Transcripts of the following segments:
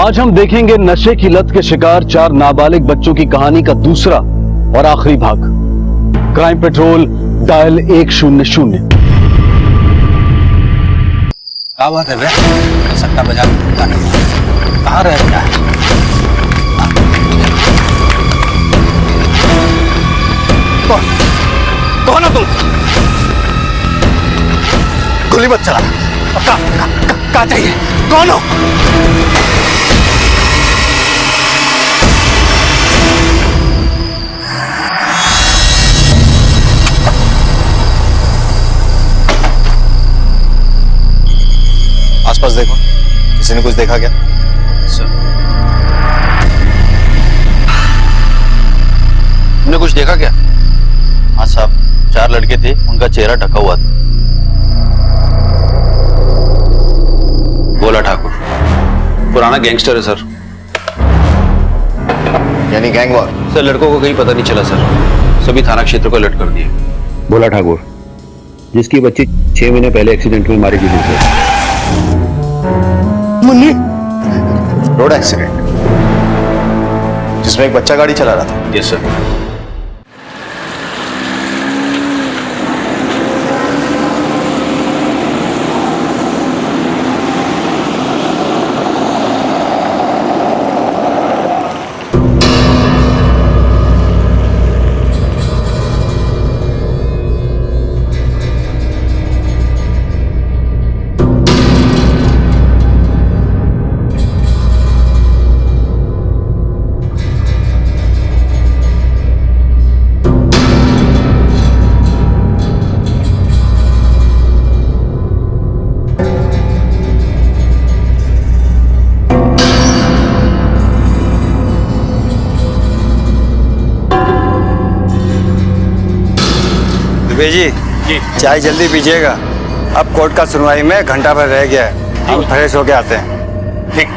आज हम देखेंगे नशे की लत के शिकार 4 नाबालिग बच्चों की कहानी का दूसरा और आखिरी भाग। Crime petrol dial 100। क्या बात है बे? सट्टा बाजार कहाँ रह गया है? कौन हो तुम? गोली मत चला। कहाँ चाहिए? कौन हो? आसपास देखो, किसी ने कुछ देखा क्या? सर, तुमने कुछ देखा क्या? हाँ साहब, 4 लड़के थे, उनका चेहरा ढका हुआ था। भोला ठाकुर पुराना गैंगस्टर है सर। यानी गैंग वॉर? सर लड़कों को कहीं पता नहीं चला सर, सभी थाना क्षेत्र को अलर्ट कर दिए। भोला ठाकुर, जिसकी बच्ची 6 महीने पहले एक्सीडेंट में मारी गई थी। मुन्नी? रोड एक्सीडेंट जिसमें एक बच्चा गाड़ी चला रहा था? Yes sir. जी चाय जल्दी पीजिएगा, अब कोर्ट का सुनवाई में घंटा भर रह गया है, हम फ्रेश होके आते हैं। ठीक।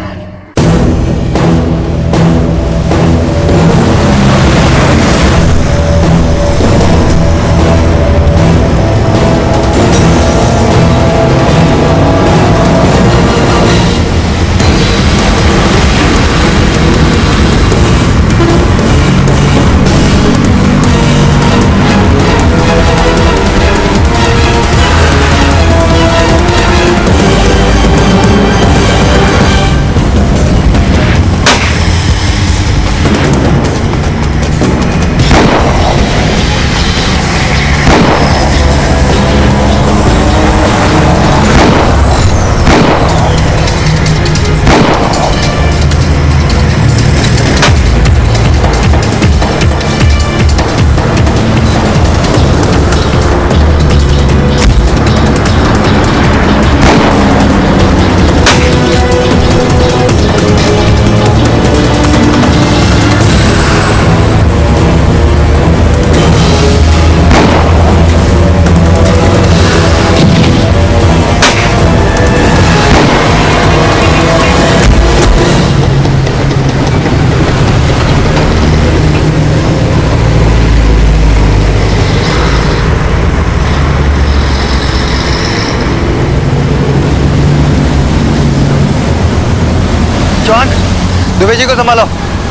दुबे जी को संभालो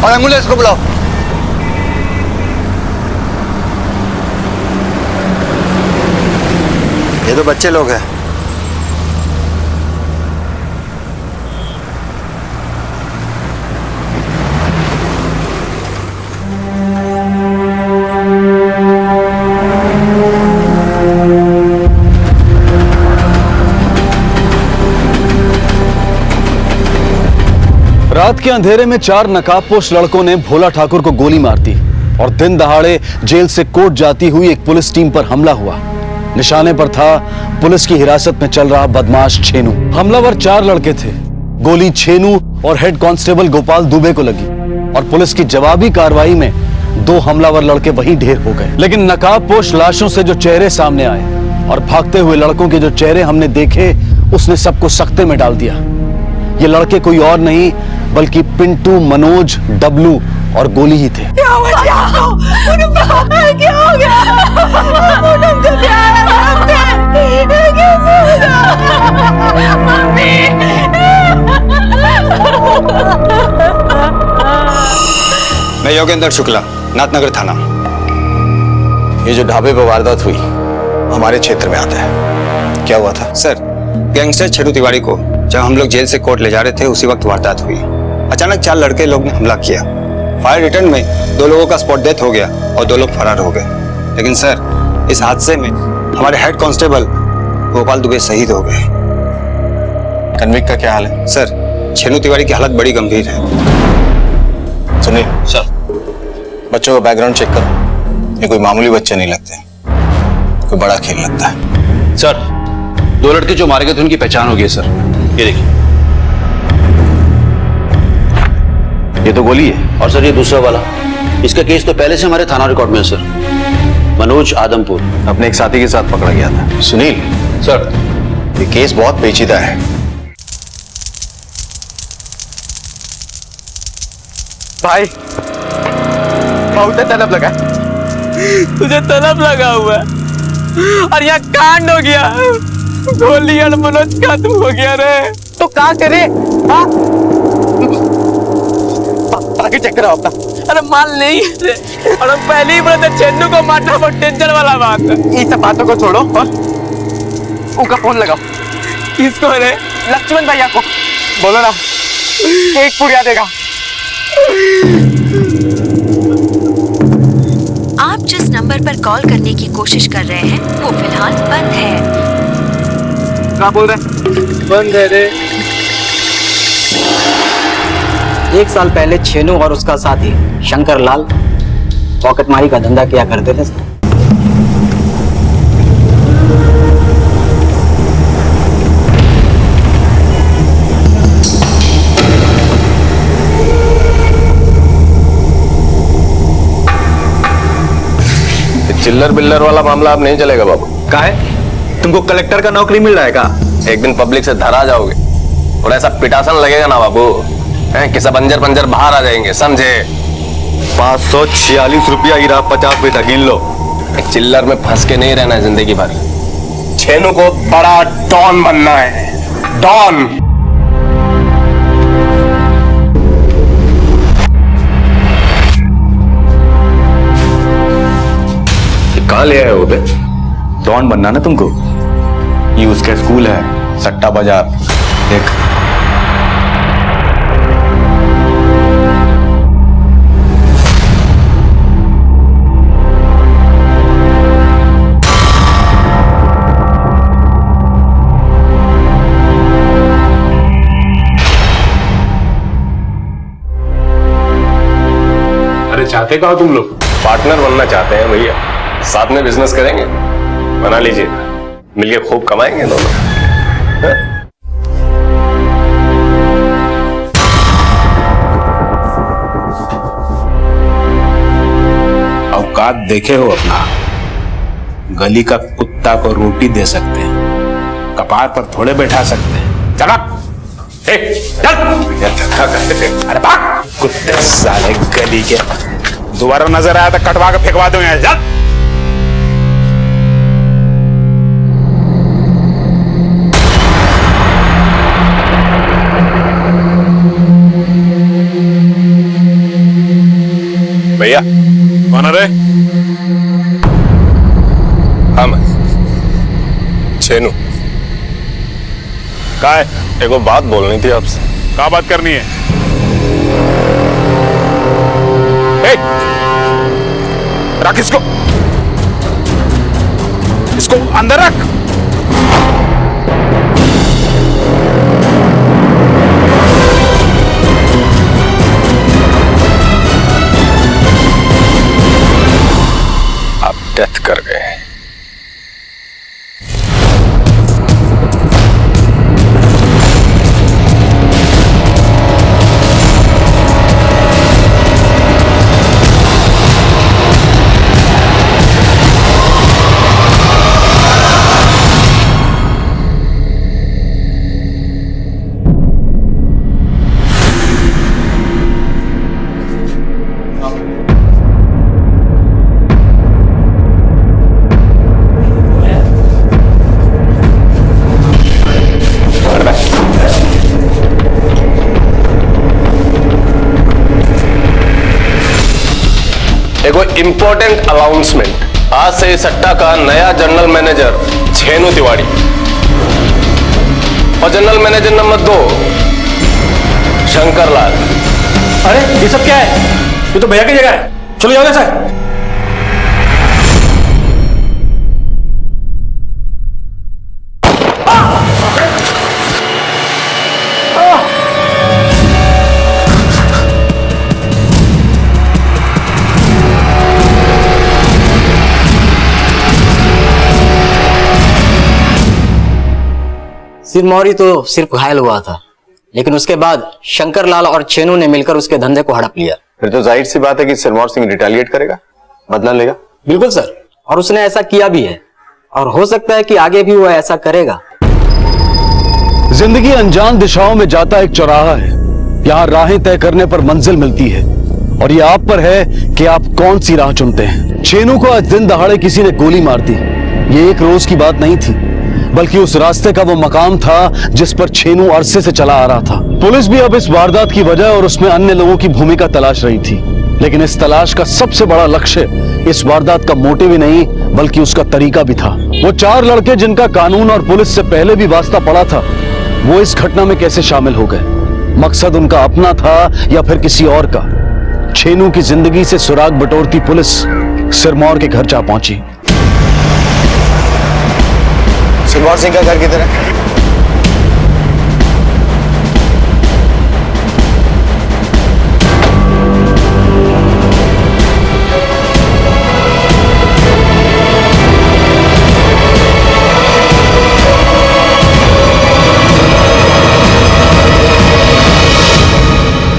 और एम्बुलेंस को बुलाओ। ये तो बच्चे लोग हैं। रात के अंधेरे में 4 नकाबपोश लड़कों ने भोला ठाकुर को गोली मार दी और दिन दहाड़े जेल से कोर्ट जाती हुई एक पुलिस टीम पर हमला हुआ। निशाने पर था पुलिस की हिरासत में चल रहा बदमाश छेनू। हमलावर 4 लड़के थे। गोली छेनू और हेड कांस्टेबल गोपाल दुबे को लगी और पुलिस की जवाबी कार्रवाई में 2 हमलावर लड़के वहीं ढेर हो गए। लेकिन नकाबपोश लाशों से जो चेहरे सामने आए और भागते हुए लड़कों के जो चेहरे हमने देखे, उसने सबको सख्ते में डाल दिया। ये लड़के कोई और नहीं बल्कि पिंटू, मनोज, डब्लू और गोली ही थे। क्या हो गया? पूनम तो प्यार है मम्मी। योगेंद्र शुक्ला, नाथनगर थाना। ये जो ढाबे पर वारदात हुई हमारे क्षेत्र में आता है, क्या हुआ था? सर, गैंगस्टर छेनू तिवारी को जब हम लोग जेल से कोर्ट ले जा रहे थे उसी वक्त वारदात हुई। अचानक 4 लड़के लोग ने हमला किया। फायर रिटर्न में 2 लोगों का स्पॉट डेथ हो गया और 2 लोग फरार हो गए। लेकिन सर, इस हादसे में हमारे हेड कांस्टेबल गोपाल दुबे शहीद हो गए। कन्विक का क्या हाल है? सर, छेनू तिवारी की हालत बड़ी गंभीर है। सुनील सर, बच्चों का बैकग्राउंड चेक करो। ये कोई मामूली बच्चे नहीं लगते, कोई बड़ा खेल लगता है। सर, 2 लड़के जो मारे गए थे उनकी पहचान हो गई है सर। ये देखिए, ये तो गोली है। और सर ये दूसरा वाला, इसका केस तो पहले से हमारे थाना रिकॉर्ड में है सर। मनोज आदमपुर अपने एक साथी के साथ पकड़ा गया था। सुनील सर, ये केस बहुत पेचीदा है। भाई बहुत तलब लगा, तुझे तलब लगा हुआ है और यहाँ कांड हो गया। गोली और मनोज खत्म हो गया रे, तो क्या करे? हाँ, आगे चेक कराओ अपना। अरे माल नहीं रे, और पहले ही बोला था चेन्नू को मारना बहुत टेंशन वाला बात है। ये सब बातों को छोड़ो और उनका फोन लगाओ। किसको रे? लक्ष्मण भैया को बोलो ना, केक पुड़िया देगा। आप जिस नंबर पर कॉल करने की कोशिश कर रहे हैं वो फिलहाल बंद है। क्या बोल रहे? बंद है रे। 1 साल पहले छेनू और उसका साथी शंकर लाल पॉकेटमारी का धंधा किया करते थे। चिल्लर बिल्लर वाला मामला अब नहीं चलेगा बाबू। क्या है? तुमको कलेक्टर का नौकरी मिल रहा है क्या? एक दिन पब्लिक से धरा जाओगे और ऐसा पिटासन लगेगा ना बाबू, कि सब अंजर पंजर बाहर आ जाएंगे, समझे? 546 रुपया ही रहा, 50 पैसा गिन लो। एक चिल्लर में फंस के नहीं रहना है जिंदगी भर। छेनू को बड़ा डॉन बनना है, डॉन। कहाँ ले आए हो बे? डॉन बनना ना तुमको? ये उसका स्कूल है, सट्टा बाजार। देख, अरे चाहते कहो तुम लोग? पार्टनर बनना चाहते हैं भैया, साथ में बिजनेस करेंगे, बना लीजिए, मिलके खूब कमाएंगे दोनों। औकात देखे हो अपना? गली का कुत्ता को रोटी दे सकते हैं, कपार पर थोड़े बैठा सकते हैं। चल चल। अरे भाग कुत्ते साले गली के। दोबारा नजर आया तो कटवा के फेंकवा दो यहाँ। चल। भैया कौन है रे? हम छेनू। का है? एगो बात बोलनी थी आपसे। क्या बात करनी है? रख इसको, इसको अंदर रख। आप डेथ कर गए। देखो इंपॉर्टेंट अनाउंसमेंट, आज से इस अड्डा का नया जनरल मैनेजर छेनू तिवारी और general manager number 2 Shankar Lal. अरे ये सब क्या है? ये तो भैया की जगह है, चलो जाओ सर। सिरमौरी तो सिर्फ घायल हुआ था, लेकिन उसके बाद शंकर लाल और चेनू ने मिलकर उसके धंधे को हड़प लिया। फिर तो जाहिर सी बात है कि सिरमौर सिंह रिटेलिएट करेगा, बदला लेगा। बिल्कुल सर, और उसने ऐसा किया भी है, और हो सकता है कि आगे भी वो ऐसा करेगा। जिंदगी अनजान दिशाओं में जाता एक चौराहा है, यहाँ राहें तय करने पर मंजिल मिलती है, और ये आप पर है कि आप कौन सी राह चुनते हैं। छेनू को आज दिन दहाड़े किसी ने गोली मार दी। ये एक रोज की बात नहीं थी, बल्कि उस रास्ते का वो मकाम था जिस पर छेनू अरसे से चला आ रहा था। पुलिस भी अब इस वारदात की वजह और उसमें अन्य लोगों की भूमिका तलाश रही थी, लेकिन इस तलाश का सबसे बड़ा लक्ष्य इस वारदात का मोटिव ही नहीं बल्कि उसका तरीका भी था। वो 4 लड़के जिनका कानून और पुलिस से पहले भी वास्ता पड़ा था, वो इस घटना में कैसे शामिल हो गए? मकसद उनका अपना था या फिर किसी और का? छेनू की जिंदगी से सुराग बटोरती पुलिस सिरमौर के घर जा पहुंची। सिरमौर सिंह का घर किधर है?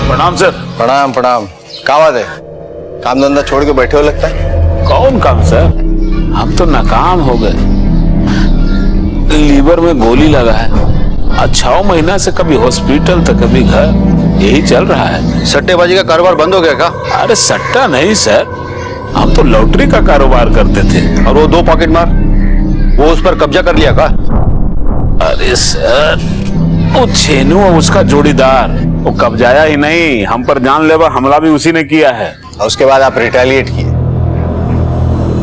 प्रणाम सर। प्रणाम प्रणाम। क्या बात है, काम धंधा छोड़ के बैठे हो लगता है? कौन काम सर, हम तो नाकाम हो गए। लीवर में गोली लगा है, 6 महीना से कभी हॉस्पिटल तो कभी घर, यही चल रहा है। सट्टेबाजी का कारोबार बंद हो गया क्या? अरे सट्टा नहीं सर, हम तो लॉटरी का कारोबार करते थे। और वो 2 पॉकेट मार, वो उस पर कब्जा कर लिया क्या? अरे सर, वो छेनू और उसका जोड़ीदार, वो कब्जाया ही नहीं, हम पर जानलेवा हमला भी उसी ने किया है। और उसके बाद आप रिटेलिएट किए,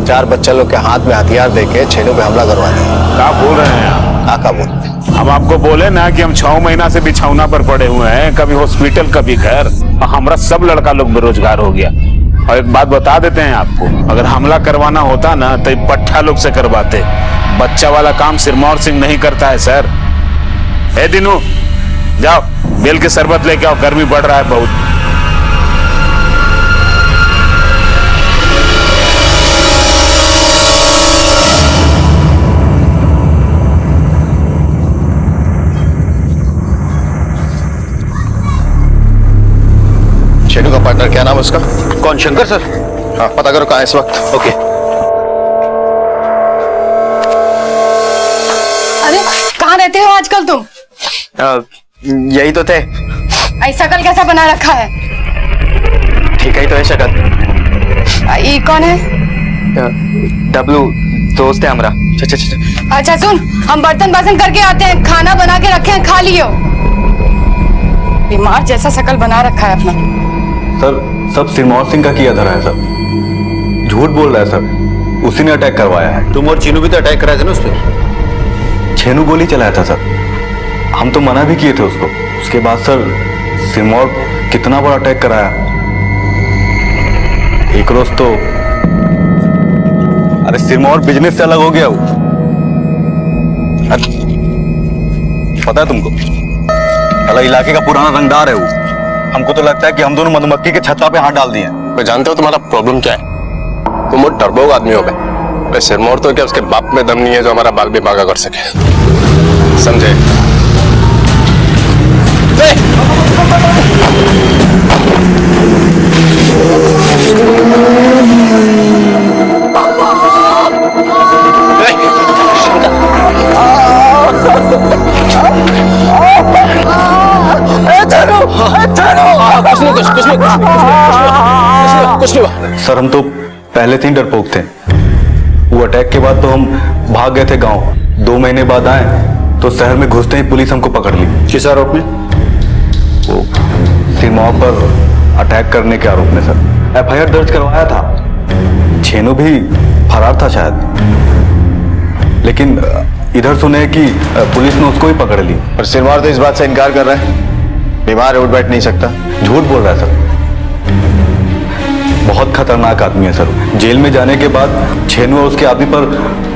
4 बच्चा लोग के हाथ में हथियार देके छेनू पे हमला करवा दिया। क्या बोल रहे हैं आप? क्या बोल रहे हैं? हम आपको बोले ना कि हम 6 महीना से बिछौना पर पड़े हुए हैं, कभी हॉस्पिटल कभी घर, और हमारा सब लड़का लोग बेरोजगार हो गया। और एक बात बता देते हैं आपको, अगर हमला करवाना होता ना तो पट्टा लोग से करवाते, बच्चा वाला काम सिरमौर सिंह नहीं करता है सर। ए दिनू, जाओ बेल के शरबत लेके आओ, गर्मी बढ़ रहा है बहुत। छेनू का पार्टनर क्या नाम है उसका? कौन? शंकर सर? हाँ, पता करो कहाँ है इस वक्त। ओके। अरे कहाँ रहते हो आजकल तुम? यही तो थे। ऐसा कल कैसा बना रखा है? ठीक ही तो है शक्ल। ये कौन है? डब्लू, दोस्त है हमारा। अच्छा सुन, हम बर्तन बासन करके आते हैं, खाना बना के रखे हैं, खा लियो। बीमार जैसा शकल बना रखा है अपना। सर, सब सिरमौर सिंह का किया धरा है सर, झूठ बोल रहा है सर, उसी ने अटैक करवाया है। तुम और चीनू भी तो अटैक कराए थे ना उस पर? छेनू गोली चलाया था सर, हम तो मना भी किए थे उसको। उसके बाद सर सिरमौर कितना बड़ा अटैक कराया। एक रोज तो अरे सिरमौर बिजनेस से अलग हो गया वो। पता है तुमको, अलग इलाके का पुराना रंगदार है वो। हमको तो लगता है कि हम दोनों मधुमक्खी के छत्ता पे हाथ डाल दिए। मैं जानते हो तुम्हारा प्रॉब्लम क्या है? तुम वो डरपोक आदमी हो गए। सिरमौर तो क्या उसके बाप में दम नहीं है जो हमारा बाग भी बागा कर सके, समझे? कुछ नहीं सर, हम तो पहले से ही डरपोक थे। वो अटैक के बाद तो हम भाग गए थे गांव। 2 महीने बाद आए तो शहर में घुसते ही पुलिस हमको पकड़ ली। किस आरोप में? वो सिरमौर पर अटैक करने के आरोप में सर। FIR दर्ज करवाया था, छेनू भी फरार था शायद, लेकिन इधर सुने कि पुलिस ने उसको ही पकड़ ली। पर सिरमौर तो इस बात से इनकार कर रहा है, बीमार है, उठ बैठ नहीं सकता। झूठ बोल रहा है सर, बहुत खतरनाक आदमी है सर। जेल में जाने के बाद छेनू और उसके आदमी पर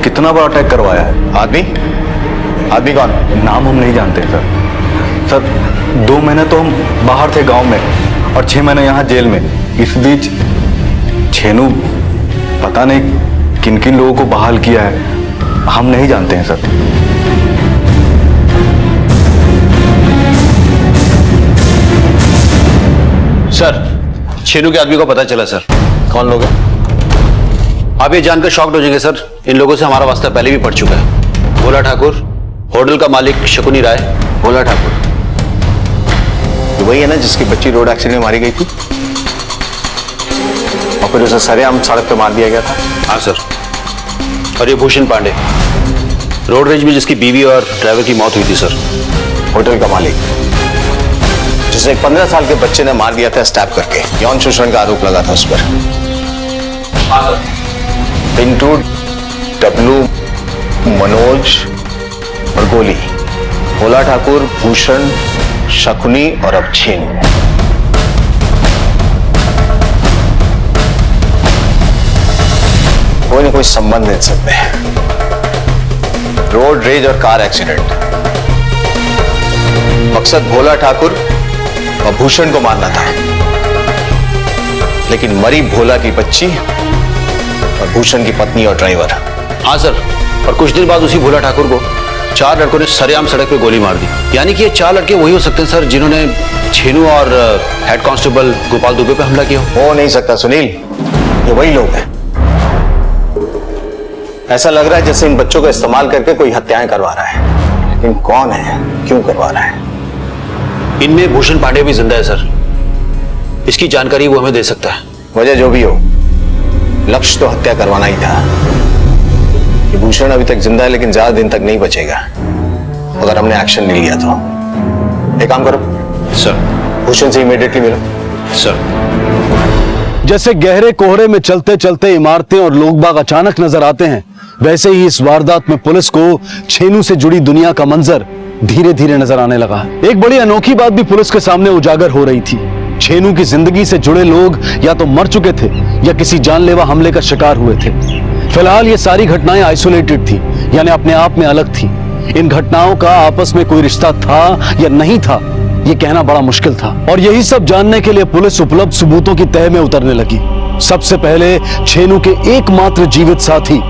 कितना बड़ा अटैक करवाया है। आदमी कौन? नाम हम नहीं जानते सर। 2 महीने तो हम बाहर थे गांव में और 6 महीने यहाँ जेल में। इस बीच छेनू पता नहीं किन किन लोगों को बहाल किया है, हम नहीं जानते हैं सर। सर, छेनू के आदमी को पता चला सर। कौन लोग हैं? आप ये जानकर शॉक्ड हो जाएंगे सर, इन लोगों से हमारा वास्ता पहले भी पड़ चुका है। भोला ठाकुर, होटल का मालिक शकुनी राय। भोला ठाकुर वही है ना जिसकी बच्ची रोड एक्सीडेंट में मारी गई थी और फिर उसे सरेआम सड़क पे मार दिया गया था? हाँ सर। और ये भूषण पांडे, रोड रेज में जिसकी बीवी और ड्राइवर की मौत हुई थी सर। होटल का मालिक जिसे एक 15 साल के बच्चे ने मार दिया था स्टैब करके, यौन शोषण का आरोप लगा था उस पर। पिंटू, डब्लू, मनोज और गोली, भोला ठाकुर, भूषण, शकुनी और अब छेनू। कोई ना कोई संबंध इन सब में। रोड रेज और कार एक्सीडेंट, मकसद भोला ठाकुर और भूषण को मारना था, लेकिन मरी भोला की बच्ची और भूषण की पत्नी और ड्राइवर। हाँ सर, और कुछ दिन बाद उसी भोला ठाकुर को 4 लड़कों ने सरेआम सड़क पे गोली मार दी। यानी कि ये 4 लड़के वही हो सकते हैं सर जिन्होंने छेनू और हेड कांस्टेबल गोपाल दुबे पे हमला किया। हो नहीं सकता सुनील, ये वही लोग हैं। ऐसा लग रहा है जैसे इन बच्चों का इस्तेमाल करके कोई हत्याएं करवा रहा है, लेकिन कौन है, क्यों करवा रहा है? इनमें भूषण पांडे भी जिंदा है सर, इसकी जानकारी वो हमें दे सकता है। वजह जो भी हो, लक्ष्य तो हत्या करवाना ही था। ये भूषण अभी तक जिंदा है लेकिन ज्यादा दिन तक नहीं बचेगा अगर हमने एक्शन नहीं लिया तो। एक काम करो सर, भूषण से इमीडिएटली मिलो। सर। जैसे गहरे कोहरे में चलते चलते इमारतें और लोग बाग अचानक नजर आते हैं, वैसे ही इस वारदात में पुलिस को छेनू से जुड़ी दुनिया का मंजर धीरे धीरे नजर आने लगा। एक बड़ी अनोखी बात भी पुलिस के सामने उजागर हो रही थी। छेनू की जिंदगी से जुड़े लोग या तो मर चुके थे या किसी जानलेवा हमले का शिकार हुए थे। फिलहाल ये सारी घटनाएं आइसोलेटेड थी, यानी अपने आप में अलग थी। इन घटनाओं का आपस में कोई रिश्ता था या नहीं था, ये कहना बड़ा मुश्किल था। और यही सब जानने के लिए पुलिस उपलब्ध सबूतों की तह में उतरने लगी। सबसे पहले छेनू के एकमात्र जीवित साथी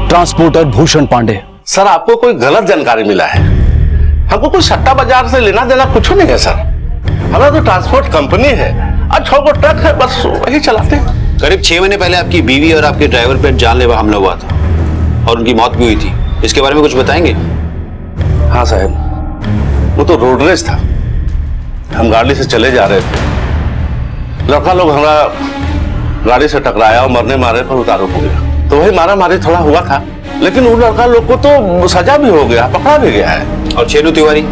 ट्रांसपोर्टर भूषण पांडे। सर, आपको कोई गलत जानकारी मिला है। हमको कोई सट्टा बाजार से लेना देना कुछ नहीं है सर। हमारा तो ट्रांसपोर्ट कंपनी है और 6 गो ट्रक है, बस वही चलाते हैं। करीब 6 महीने पहले आपकी बीवी और आपके ड्राइवर पर जानलेवा हमला हुआ था और उनकी मौत भी हुई थी। इसके बारे में कुछ बताएंगे? हाँ साहब, वो तो रोड रेस था। हम गाड़ी से चले जा रहे थे, लड़का लोग हमारा गाड़ी से टकराया और मरने मारे पर उतारू हो गया। तो वही मारा मारी थोड़ा हुआ था, लेकिन उन लड़का लोग को तो सजा भी हो गया, पकड़ा भी गया है। और छेनू तिवारी,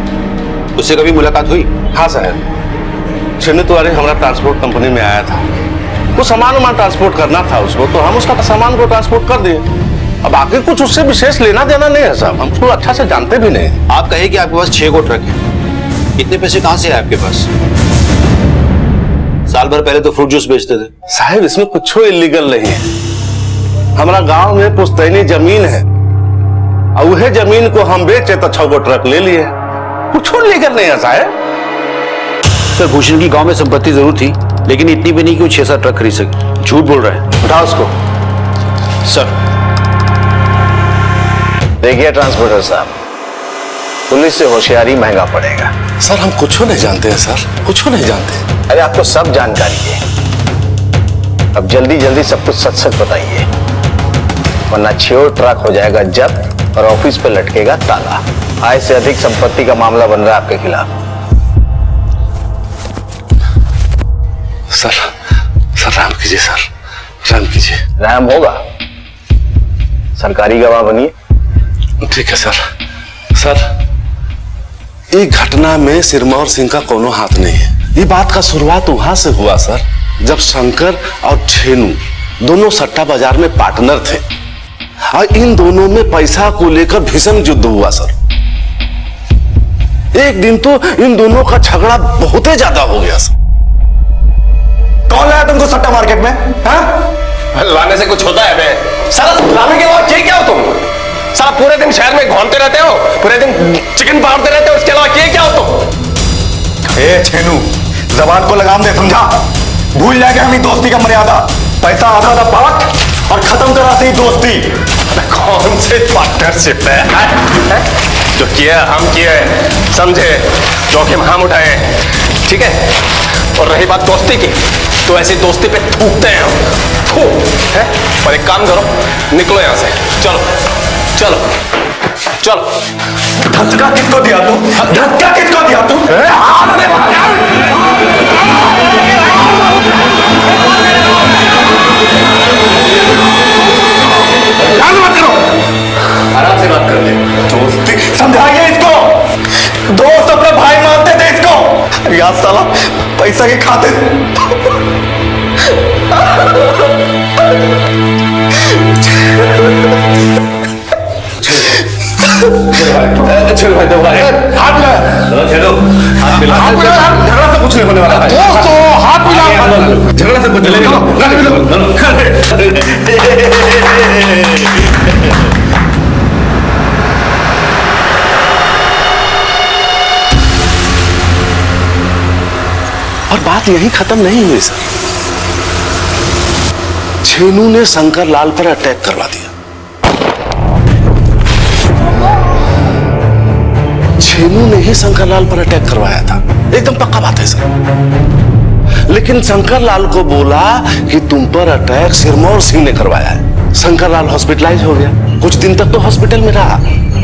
उससे कभी मुलाकात हुई? हाँ साहब, छेनू तिवारी हमारा ट्रांसपोर्ट कंपनी में आया था। वो सामान ट्रांसपोर्ट करना था उसको, तो हम उसका सामान को ट्रांसपोर्ट कर दिए। अब आगे कुछ उससे विशेष लेना देना नहीं है साहब, हम उसको अच्छा से जानते भी नहीं। आप कहे कि आपके पास 6 गो ट्रक है, इतने पैसे कहां से है आपके पास? साल भर पहले तो फ्रूट जूस बेचते थे। साहब, इसमें कुछ इलीगल नहीं है। हमारा गांव में पुश्तैनी जमीन है और वह जमीन को हम बेचे तो 6 गो ट्रक ले लिए। कुछ इलीगल नहीं है साहब। सर, भूषण की गांव में संपत्ति जरूर थी, लेकिन इतनी भी नहीं कि वो 6-7 ट्रक खरीद सके। झूठ बोल रहा है। उठाओ उसको। सर। देखिए ट्रांसपोर्टर साहब, पुलिस से होशियारी महंगा पड़ेगा। सर, हम कुछ नहीं जानते हैं सर, कुछ नहीं जानते। अरे आपको सब जानकारी है, अब जल्दी जल्दी सब कुछ सच सच बताइए, वरना 6 ट्रक हो जाएगा जब्त और ऑफिस पे लटकेगा ताला। आय से अधिक संपत्ति का मामला बन रहा है आपके खिलाफ। सर, राम कीजिए सर, राम कीजिए। राम होगा, सरकारी गवाह बनिए। ठीक है सर। सर, ये घटना में सिरमौर सिंह का कोनो हाथ नहीं है। ये बात का शुरुआत वहां से हुआ सर, जब शंकर और छेनू दोनों सट्टा बाजार में पार्टनर थे और इन दोनों में पैसा को लेकर भीषण युद्ध हुआ सर। एक दिन तो इन दोनों का झगड़ा बहुत ही ज्यादा हो गया सर। कौन लाया तुमको सट्टा मार्केट में? हाँ? लाने से कुछ होता है बे? सारा लाने के बाद ये क्या हो तुम? सारा पूरे दिन शहर में घूमते रहते हो, पूरे दिन चिकन फाड़ते रहते हो, इसके अलावा ये क्या हो तुम? ए छेनू, जबान को लगाम दे, समझा? भूल जाएगा हमारी दोस्ती का मर्यादा। पैसा आधा आधा बांट और खत्म करा सी दोस्ती। कौन से पार्टनरशिप है? जो किया हम किए, समझे, जोखिम हम उठाए, ठीक है? और रही बात दोस्ती की, तो ऐसी दोस्ती पे थूकते हैं हम, थूक है। और एक काम करो, निकलो यहां से, चलो चलो चलो। धक्का किसको दिया तू? धक्का किसको दिया तू? आराम से बात कर ले। दोस्ती समझाइए इसको। दोस्त अपना भाई मानते थे इसको। यार साला पैसा की खातिर चलो भाई, दो भाई, हाथ मिला, चलो हाथ मिला, झगड़ा से कुछ नहीं होने वाला है। दोस्तों हाथ मिला, झगड़ा से कुछ नहीं और बात यही खत्म नहीं हुई सर। छेनू ने शंकर लाल पर अटैक करवा दिया। छेनू ने ही शंकर लाल पर अटैक करवाया था, एकदम पक्का बात है सर। लेकिन शंकर लाल को बोला कि तुम पर अटैक सिरमौर सिंह ने करवाया है। शंकर लाल हॉस्पिटलाइज हो गया, कुछ दिन तक तो हॉस्पिटल में रहा,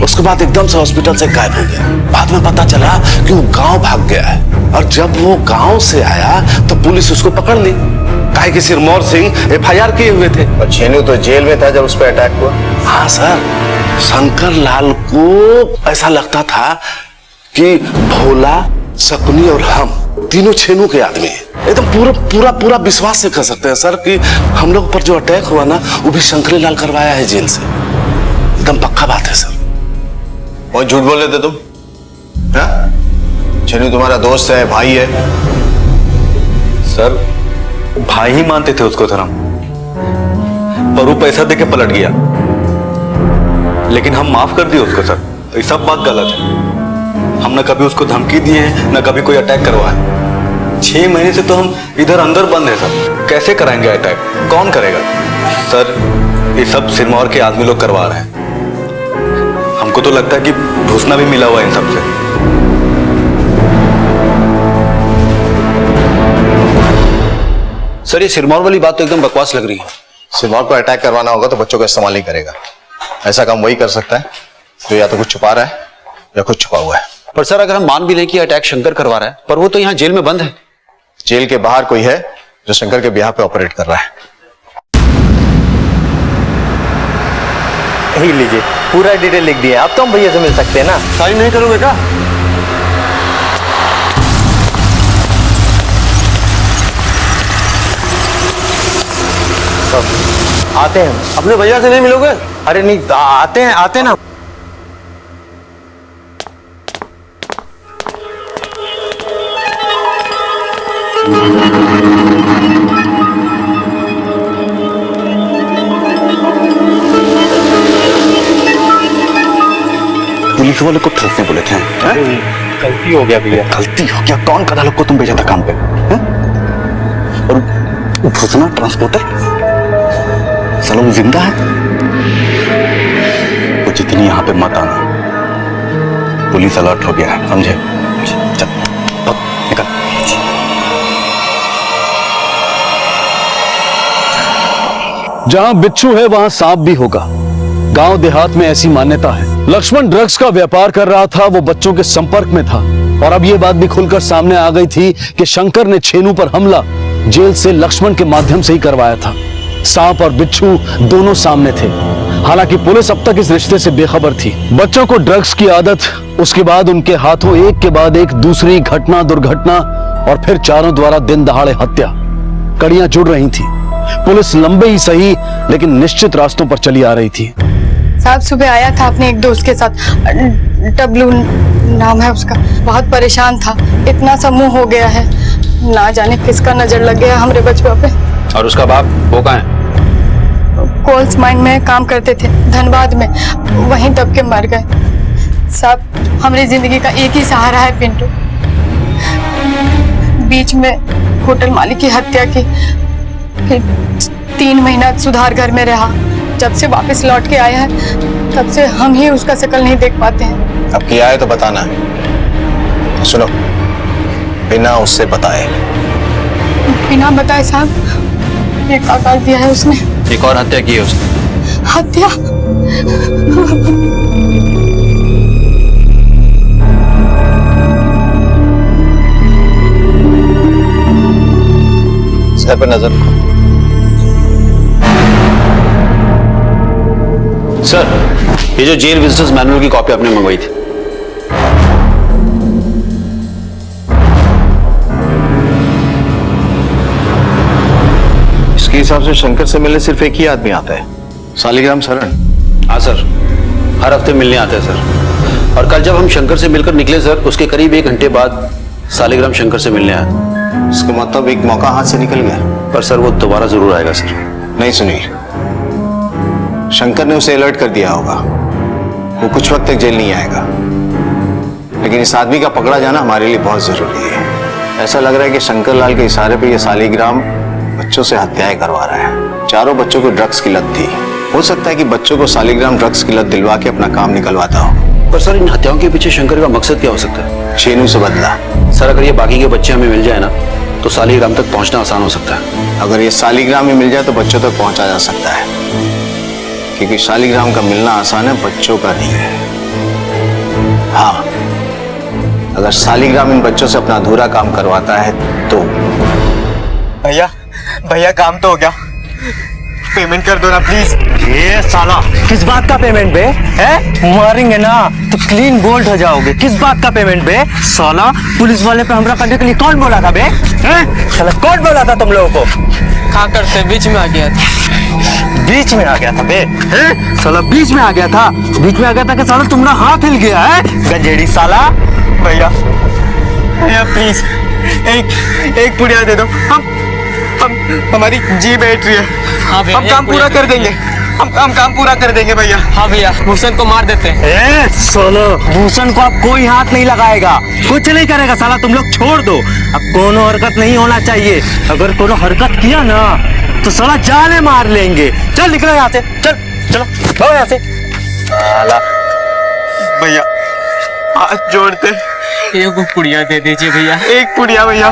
उसके बाद एकदम से हॉस्पिटल से गायब हो गया। बाद में पता चला कि वो गांव भाग गया है, और जब वो गांव से आया तो पुलिस उसको पकड़ ली, काहे कि सिरमौर सिंह एफआईआर किए हुए थे। और छेनू तो जेल में था जब उस पर अटैक हुआ। हाँ सर, शंकर लाल को ऐसा लगता था कि भोला, शकुनी और हम तीनों छेनू के आदमी हैं। एकदम पूरा पूरा पूरा विश्वास से कह सकते हैं सर कि हम लोग पर जो अटैक हुआ ना, वो भी शंकर लाल करवाया है जेल से। एकदम पक्का बात है सर। और झूठ बोल रहे थे तुम? छेनू तुम्हारा दोस्त है, भाई है। सर भाई ही मानते थे उसको सर हम, पर वो पैसा देके पलट गया, लेकिन हम माफ कर दिए उसको सर। ये सब बात गलत है। हमने कभी उसको धमकी दी है, न कभी कोई अटैक करवाया। 6 महीने से तो हम इधर अंदर बंद है सर, कैसे कराएंगे अटैक? कौन करेगा सर? ये सब सिरमौर के आदमी लोग करवा रहे हैं। हमको तो लगता है कि घुसना भी मिला हुआ है इन सबसे। सर ये सिरमौर वाली बात तो एकदम बकवास लग रही है। सिरमौर पर अटैक करवाना होगा तो बच्चों का इस्तेमाल नहीं करेगा। ऐसा काम वही कर सकता है जो या तो कुछ छुपा रहा है या कुछ छुपा हुआ है। पर सर अगर हम मान भी लें कि अटैक शंकर करवा रहा है, पर वो तो यहाँ जेल में बंद है। जेल के बाहर कोई है जो शंकर के ब्याह पे ऑपरेट कर रहा है। ही लीजिए, पूरा डिटेल लिख दिया। अब तो हम भैया से मिल सकते हैं ना? साइन नहीं करोगे क्या? आते हैं। अपने भैया से नहीं मिलोगे? अरे नहीं, आते हैं ना। पुलिस वाले को ठोकने बोले थे। गलती हो गया भैया। गलती हो गया? कौन कदा लोग को तुम भेजा था काम पे? और भूसना ट्रांसपोर्टर साला वो जिंदा है? वो जितनी यहाँ पे मत आना, पुलिस अलर्ट हो गया है, समझे? चल निकल। जहां बिच्छू है वहां सांप भी होगा। गांव देहात में ऐसी मान्यता है। लक्ष्मण ड्रग्स का व्यापार कर रहा था, वो बच्चों के संपर्क में था, और अब ये बात भी खुलकर सामने आ गई थी कि शंकर ने छेनू पर हमला जेल से लक्ष्मण के माध्यम से ही करवाया था। सांप और बिच्छू दोनों सामने थे। हालांकि पुलिस अब तक इस रिश्ते से बेखबर थी। बच्चों को ड्रग्स की आदत, उसके बाद उनके हाथों एक के बाद एक दूसरी घटना दुर्घटना, और फिर चारों द्वारा दिन दहाड़े हत्या, कड़ियां जुड़ रही थी। पुलिस लंबे ही सही लेकिन निश्चित रास्तों पर चली आ रही थी। साहब सुबह आया था अपने एक दोस्त के साथ, डब्लू नाम है उसका। बहुत परेशान था, इतना समूह हो गया है, ना जाने किसका नजर लग गया हमारे बचपन पे। और उसका बाप वो कहाँ है? कोल्स माइन में काम करते थे धनबाद में, वहीं दब के मर गए। साहब हमारी जिंदगी का एक ही सहारा है पिंटू। बीच में होटल मालिक की हत्या की, फिर 3 महीना सुधार घर में रहा। जब से वापस लौट के आया है तब से हम ही उसका शक्ल नहीं देख पाते हैं। अब किया है तो बताना है। सुनो, बिना उससे बताए। बिना बताए साहब, ये क्या कर दिया है उसने? एक और हत्या की है उसने। हत्या? इस घर पर नजर रखो। सर, ये जो जेल विजिटर्स मैनुअल की कॉपी आपने मंगवाई थी, इसके हिसाब से शंकर से मिलने सिर्फ एक ही आदमी आता है, सालिग्राम शरण। हाँ सर, हर हफ्ते मिलने आते हैं सर। और कल जब हम शंकर से मिलकर निकले सर, उसके करीब 1 घंटे बाद सालिग्राम शंकर से मिलने आया। इसका मतलब एक मौका हाथ से निकल गया। पर सर वो दोबारा जरूर आएगा सर। नहीं सुनील, शंकर ने उसे अलर्ट कर दिया होगा, वो कुछ वक्त तक जेल नहीं आएगा। लेकिन इस आदमी का पकड़ा जाना हमारे लिए बहुत जरूरी है। ऐसा लग रहा है कि शंकर लाल के इशारे पे ये सालिग्राम बच्चों से हत्याएं करवा रहा है। चारों बच्चों को ड्रग्स की लत थी। हो सकता है कि बच्चों को सालिग्राम ड्रग्स की लत दिलवा के अपना काम निकलवाता हो। पर सर इन हत्याओं के पीछे शंकर का मकसद क्या हो सकता है? छेनू से बदला। सर अगर ये बाकी के बच्चे हमें मिल जाए ना तो सालिग्राम तक पहुंचना आसान हो सकता है। अगर ये सालिग्राम में मिल जाए तो बच्चों तक पहुंचा जा सकता है, क्योंकि सालिग्राम का मिलना आसान है, बच्चों का नहीं है। हाँ, अगर सालिग्राम इन बच्चों से अपना अधूरा काम करवाता है तो। भैया काम तो हो गया, पेमेंट कर दो ना प्लीज। ये साला किस बात का पेमेंट बे? है मारेंगे ना तो क्लीन गोल्ड हो जाओगे। किस बात का पेमेंट बे? साला पुलिस वाले पे हमला करने के लिए कौन बोला था बे? हैं? साला कौन बोला था तुम लोगों को? क्या करते, बीच में आ गया था। बीच में आ गया था बे? हैं? साला बीच में आ गया था? बीच में आ गया था कि साला तुम्हारा हाथ हिल गया है गंजेड़ी साला। भैया प्लीज एक पुड़िया दे दो, हमारी जी बैठ रही है। हाँ हम काम पूरा कर देंगे, हम काम पूरा कर देंगे भैया। हाँ भैया, भूषण को मार देते हैं। सोलो, भूषण को अब कोई हाथ नहीं लगाएगा, कुछ नहीं करेगा साला। तुम लोग छोड़ दो, अब कोनो हरकत नहीं होना चाहिए। अगर कोनो हरकत किया ना तो साला जाने मार लेंगे। चल निकलो यहाँ से, चलो भागो यहाँ से। साला भैया हाथ जोड़ते, एक पुड़िया दे दीजिए भैया। एक पुड़िया भैया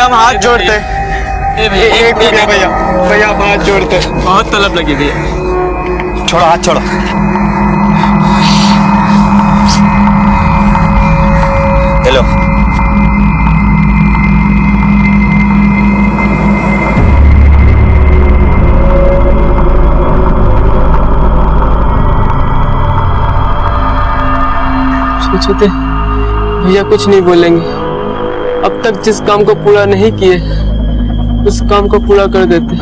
हम हाथ जोड़ते। एक पुड़िया भैया हम हाथ जोड़ते। बहुत तलब लगी भैया। छोड़ो हाथ, छोड़ो। हेलो, सोचे थे भैया कुछ नहीं बोलेंगे, अब तक जिस काम को पूरा नहीं किए उस काम को पूरा कर देते,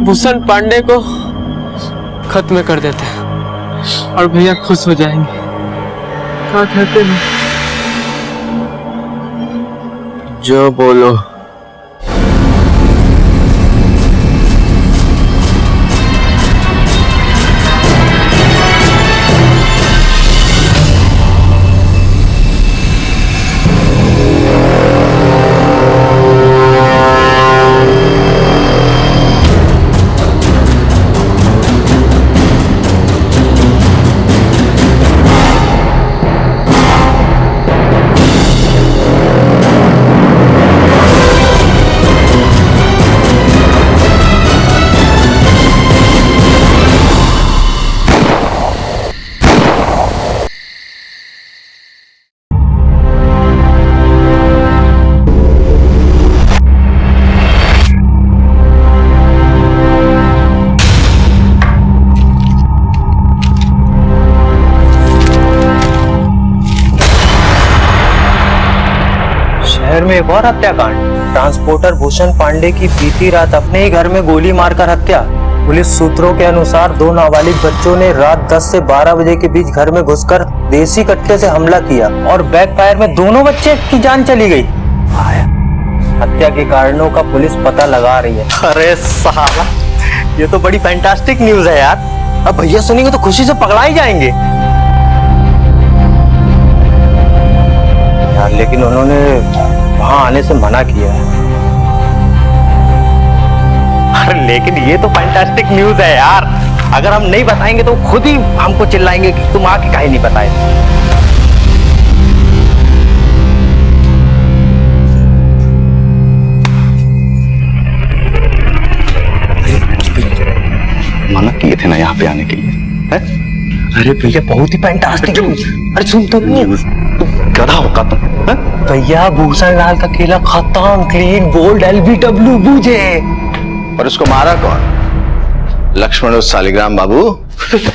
भूषण पांडे को खत्म कर देते और भैया खुश हो जाएंगे। क्या कहते हैं? जो बोलो। शहर में एक और हत्याकांड। ट्रांसपोर्टर भूषण पांडे की बीती रात अपने ही घर में गोली मारकर हत्या। पुलिस सूत्रों के अनुसार 2 नाबालिग बच्चों ने रात 10 से 12 बजे के बीच घर में घुसकर देसी कट्टे से हमला किया और बैकफायर में दोनों बच्चे की जान चली गई। हत्या के कारणों का पुलिस पता लगा रही है। अरे साला, ये तो बड़ी फैंटास्टिक न्यूज है यार। अब भैया सुनेंगे तो खुशी से पकड़ा ही जाएंगे यार, लेकिन उन्होंने वहां आने से मना किया है। अरे लेकिन ये तो फैंटास्टिक न्यूज है यार, अगर हम नहीं बताएंगे तो खुद ही हमको चिल्लाएंगे कि तुम आके काहे नहीं बताए। मना किए थे ना यहाँ पे आने के लिए है? अरे भैया बहुत ही फैंटास्टिक न्यूज। अरे सुन तो गधा होगा तुम है? भैया भूषण लाल का खेला खत्म, क्लीन बोल्ड LBW बूझे। और उसको मारा कौन? लक्ष्मण और सालिग्राम बाबू।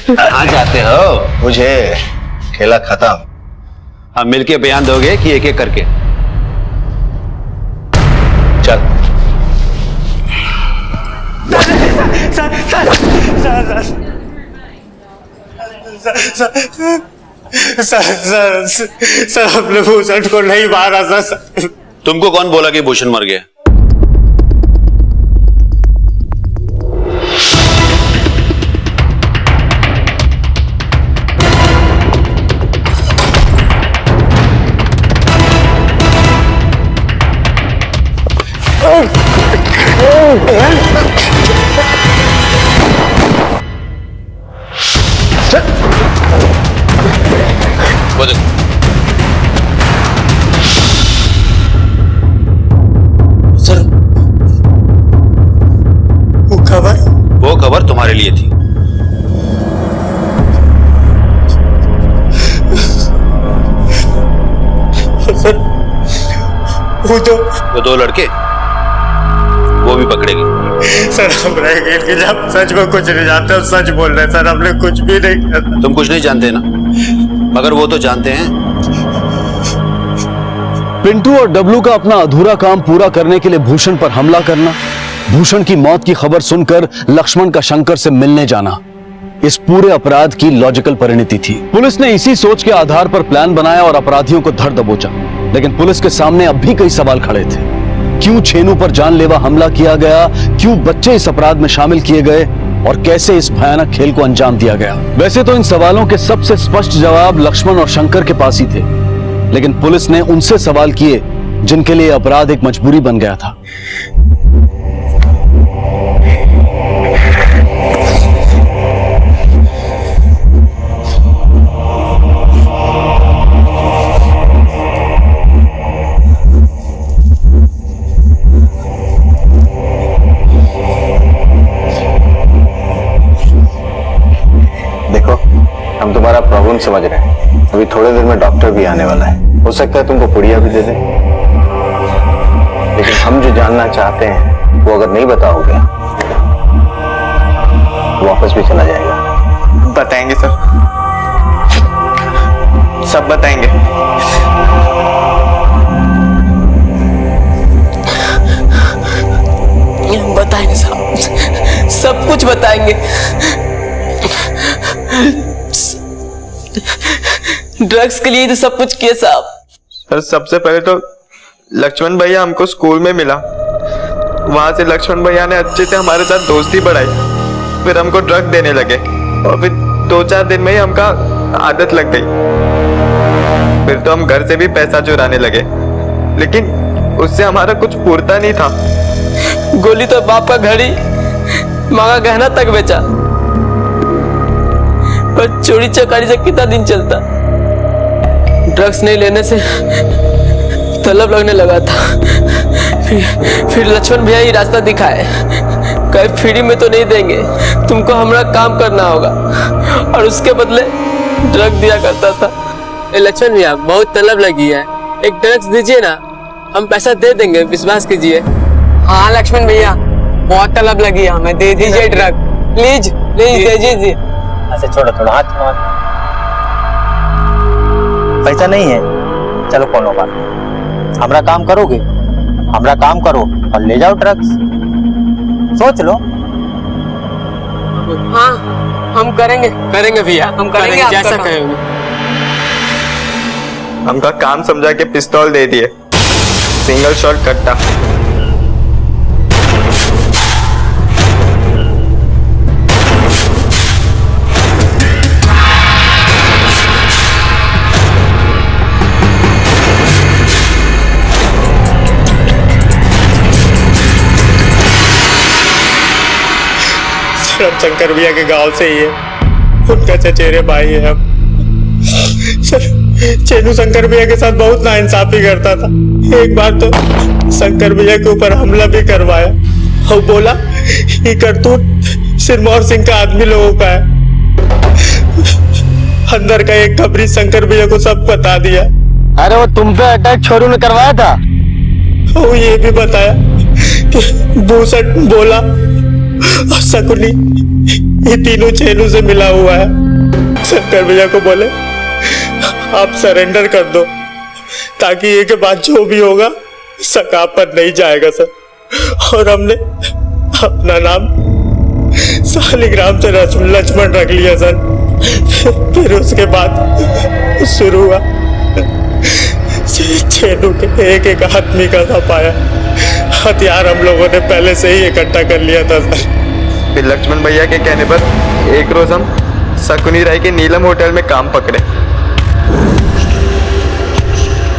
कहाँ जाते हो? मुझे खेला खत्म। अब मिलके बयान दोगे कि एक एक करके? चल। सर हमने भूषण को नहीं मारा सर। तुमको कौन बोला कि भूषण मर गया? सर वो खबर तुम्हारे लिए थी। सर वो 2 लड़के वो भी पकड़े गए। सर हम रह गए कि जब सच में कुछ नहीं जानते, सच बोल रहे सर, हमने कुछ भी नहीं किया। तुम कुछ नहीं जानते ना, मगर वो तो जानते हैं। पिंटू और डब्लू का अपना अधूरा काम पूरा करने के लिए भूषण पर हमला करना, भूषण की मौत की खबर सुनकर लक्ष्मण का शंकर से मिलने जाना, इस पूरे अपराध की लॉजिकल परिणति थी। पुलिस ने इसी सोच के आधार पर प्लान बनाया और अपराधियों को धर दबोचा। लेकिन पुलिस के सामने अब भी कई सवाल खड़े थे। क्यों छेनू पर जानलेवा हमला किया गया? क्यों बच्चे इस अपराध में शामिल किए गए? और कैसे इस भयानक खेल को अंजाम दिया गया? वैसे तो इन सवालों के सबसे स्पष्ट जवाब लक्ष्मण और शंकर के पास ही थे, लेकिन पुलिस ने उनसे सवाल किए जिनके लिए अपराध एक मजबूरी बन गया था। हम तुम्हारा प्रॉब्लम समझ रहे हैं। अभी थोड़े देर में डॉक्टर भी आने वाला है, हो सकता है तुमको पुड़िया भी दे दे। लेकिन हम जो जानना चाहते हैं वो अगर नहीं बताओगे वापस भी चला जाएगा। बताएंगे सर, सब बताएंगे। बताएंगे साहब, सब कुछ बताएंगे। ड्रग्स के लिए तो सब कुछ किया साहब। सर सबसे पहले तो लक्ष्मण भैया हमको स्कूल में मिला, वहां से लक्ष्मण भैया ने अच्छे से हमारे साथ दोस्ती बढ़ाई, फिर हमको ड्रग देने लगे और फिर 2-4 दिन में ही हमका आदत लग गई। फिर तो हम घर से भी पैसा चुराने लगे, लेकिन उससे हमारा कुछ पूरता नहीं था। गोली तो बाप का घड़ी, माँ का गहना तक बेचा, पर चोरी चकारी से कितना दिन चलता। ड्रग्स नहीं लेने से तलब लगने लगा था। फिर लक्ष्मण भैया ही रास्ता दिखाए, कहीं फ्री में तो नहीं देंगे, तुमको हमारा काम करना होगा, और उसके बदले ड्रग दिया करता था। लक्ष्मण भैया बहुत तलब लगी है, एक ड्रग्स दीजिए ना, हम पैसा दे देंगे, विश्वास कीजिए। हाँ लक्ष्मण भैया बहुत तलब लगी है, हमें दे दीजिए ड्रग, प्लीज प्लीज दे दीजिए। ऐसे छोड़ो थोड़ा हाथ छोड़ो। पैसा नहीं है, चलो कोनो बात, हमारा काम करोगे? हमारा काम करो और ले जाओ ड्रग्स। सोच लो। हाँ हम करेंगे भैया, हम करेंगे जैसा कहेंगे। हमका काम समझा के पिस्तौल दे दिए, सिंगल शॉट कट्टा। हम शंकर भैया के गांव से ही है, उनका चचेरे भाई है हम। चेनू शंकर भैया के साथ बहुत नाइंसाफी करता था। एक बार तो शंकर भैया के ऊपर हमला भी करवाया और बोला ये करतूत सिरमौर सिंह का आदमी लोगों का है। अंदर का एक खबरी शंकर भैया को सब बता दिया। अरे वो तुम पे अटैक छोरू ने करवाया था। वो ये भी बताया कि भूसट बोला और शकुनी ये तीनों चेनू से मिला हुआ है। शंकर भैया को बोले आप सरेंडर कर दो ताकि ये के बाद जो भी होगा सकाप पर नहीं जाएगा सर। और हमने अपना नाम सालिग्राम से लक्ष्मण रख लिया सर। फिर उसके बाद शुरू हुआ चेनू के एक एक आदमी का सा पाया। हथियार हम लोगों ने पहले से ही इकट्ठा कर लिया था सर। फिर लक्ष्मण भैया के कहने पर एक रोज हम शकुनी राय के नीलम होटल में काम पकड़े।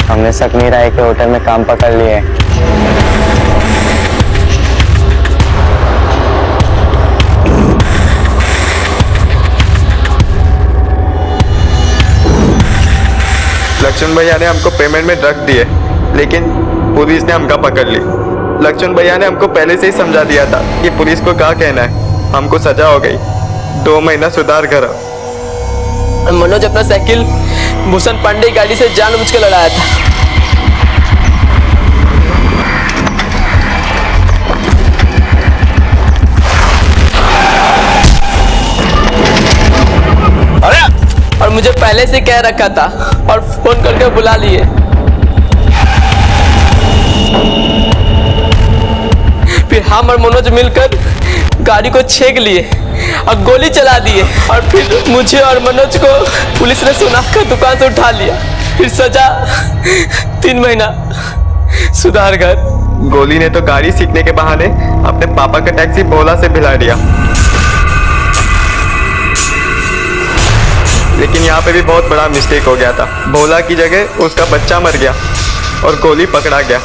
हमने शकुनी राय के होटल में काम पकड़ लिए। लक्ष्मण भैया ने हमको पेमेंट में ड्रग दिए, लेकिन पुलिस ने हमका पकड़ ली। लक्ष्मण भैया ने हमको पहले से ही समझा दिया था कि पुलिस को क्या कहना है। हमको सजा हो गई, 2 महीना सुधार घर। मनोज अपना साइकिल भूषण पांडे की गाड़ी से जानबूझ के लड़ाया था। अरे और मुझे पहले से कह रखा था और फोन करके बुला लिए। फिर हम और मनोज मिलकर गाड़ी को छेक लिए और गोली चला दिए और फिर मुझे और मनोज को पुलिस ने सुनाकर दुकान से उठा लिया। फिर सजा 3 महीना सुधार घर। गोली ने तो गाड़ी सीखने के बहाने अपने पापा का टैक्सी भोला से भिला दिया। लेकिन यहाँ पे भी बहुत बड़ा मिस्टेक हो गया था। भोला की जगह उसका बच्चा मर गया और गोली पकड़ा गया।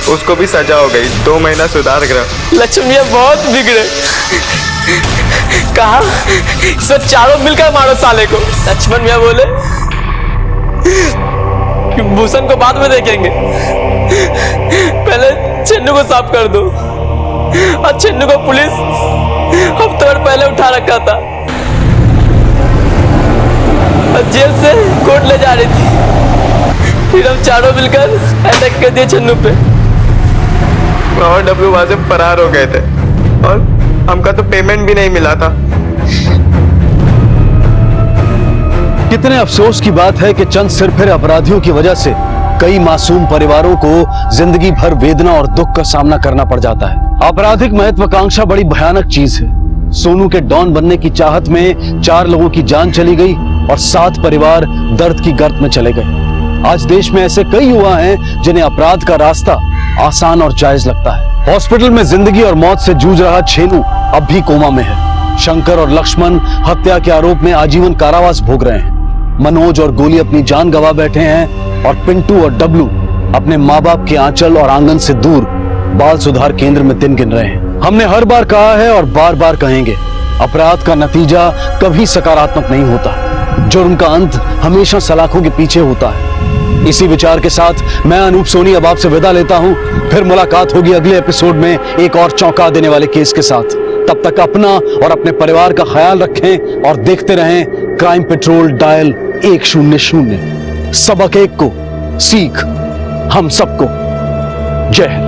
उसको भी सजा हो गई, 2 महीना सुधार गृह। लक्ष्मण भैया बहुत बिगड़े। कहा सब चारों मिलकर मारो साले को। लक्ष्मण भैया बोले कि भूषण को बाद में देखेंगे, पहले चन्नू को साफ कर दो। और चन्नू को पुलिस हफ्ते भर पहले उठा रखा था और जेल से कोर्ट ले जा रही थी। फिर हम चारों मिलकर अटैक कर दिए चन्नू पे और डब्लू वहां से फरार हो गए थे और हमका तो पेमेंट भी नहीं मिला था। कितने अफसोस की बात है कि चंद सिरफिर अपराधियों की वजह से कई मासूम परिवारों को जिंदगी भर वेदना और दुख का सामना करना पड़ जाता है। आपराधिक महत्वाकांक्षा बड़ी भयानक चीज है। सोनू के डॉन बनने की चाहत में 4 लोगों की जान चली गई और 7 परिवार दर्द की गर्त में चले गए। आज देश में ऐसे कई युवा हैं जिन्हें अपराध का रास्ता आसान और जायज लगता है। हॉस्पिटल में जिंदगी और मौत से जूझ रहा छेनू अब भी कोमा में है। शंकर और लक्ष्मण हत्या के आरोप में आजीवन कारावास भोग रहे हैं। मनोज और गोली अपनी जान गंवा बैठे हैं और पिंटू और डब्लू अपने माँ बाप के आंचल और आंगन से दूर बाल सुधार केंद्र में दिन गिन रहे हैं। हमने हर बार कहा है और बार बार कहेंगे, अपराध का नतीजा कभी सकारात्मक नहीं होता। जुर्म का अंत हमेशा सलाखों के पीछे होता है। इसी विचार के साथ मैं अनूप सोनी अब आपसे विदा लेता हूं। फिर मुलाकात होगी अगले एपिसोड में एक और चौंका देने वाले केस के साथ। तब तक अपना और अपने परिवार का ख्याल रखें और देखते रहें क्राइम पेट्रोल डायल 100। सबक एक को सीख हम सबको। जय हिंद।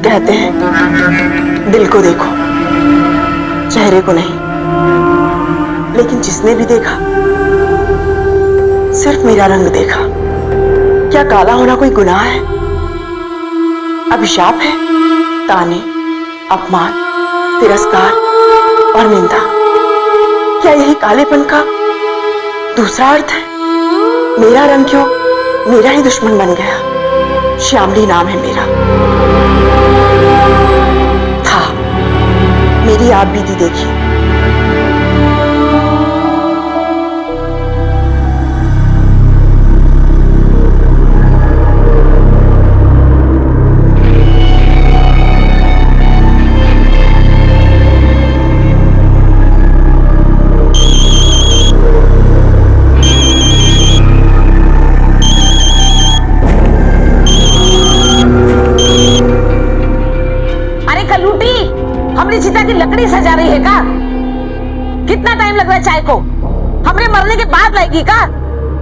कहते हैं दिल को देखो, चेहरे को नहीं। लेकिन जिसने भी देखा सिर्फ मेरा रंग देखा। क्या काला होना कोई गुनाह है? अभिशाप है, ताने, अपमान, तिरस्कार और निंदा। क्या यही कालेपन का दूसरा अर्थ है? मेरा रंग क्यों मेरा ही दुश्मन बन गया? श्यामली नाम है मेरा। था, मेरी आप बीती देखी। लकड़ी सजा रही है का? कितना टाइम लग रहा है चाय को? हमरे मरने के बाद लाएगी का?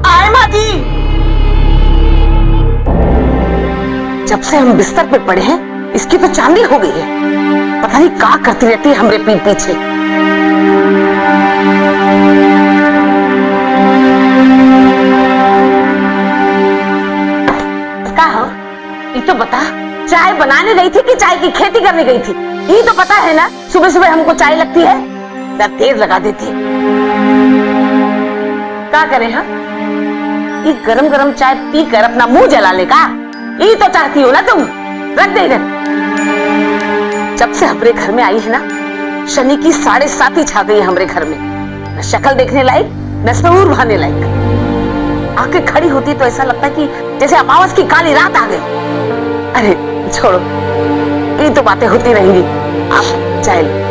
आए माँ जी। जब से हम बिस्तर पे पड़े हैं, इसकी तो चांदी हो गई है। पता नहीं क्या करती रहती है हमरे पीठ पीछे। का हो? ये तो बता, चाय बनाने गई थी कि चाय की खेती करने गई थी? ये तो पता है ना, सुबह सुबह हमको चाय लगती है, क्या देर लगा देती है। क्या करें हम? ये गरम गरम चाय पीकर अपना मुंह जलाने का ये तो चाहती हो ना तुम? रख दे इधर। जब से हमारे घर में आई है ना, शनि की 7.5 छा गई है हमारे घर में। न शक्ल देखने लायक, न सूर भाने लायक। आके खड़ी होती तो ऐसा लगता है कि जैसे अमावस की काली रात आ गई। अरे छोड़ो, ये तो बातें होती रहेंगी। आप चाय लो।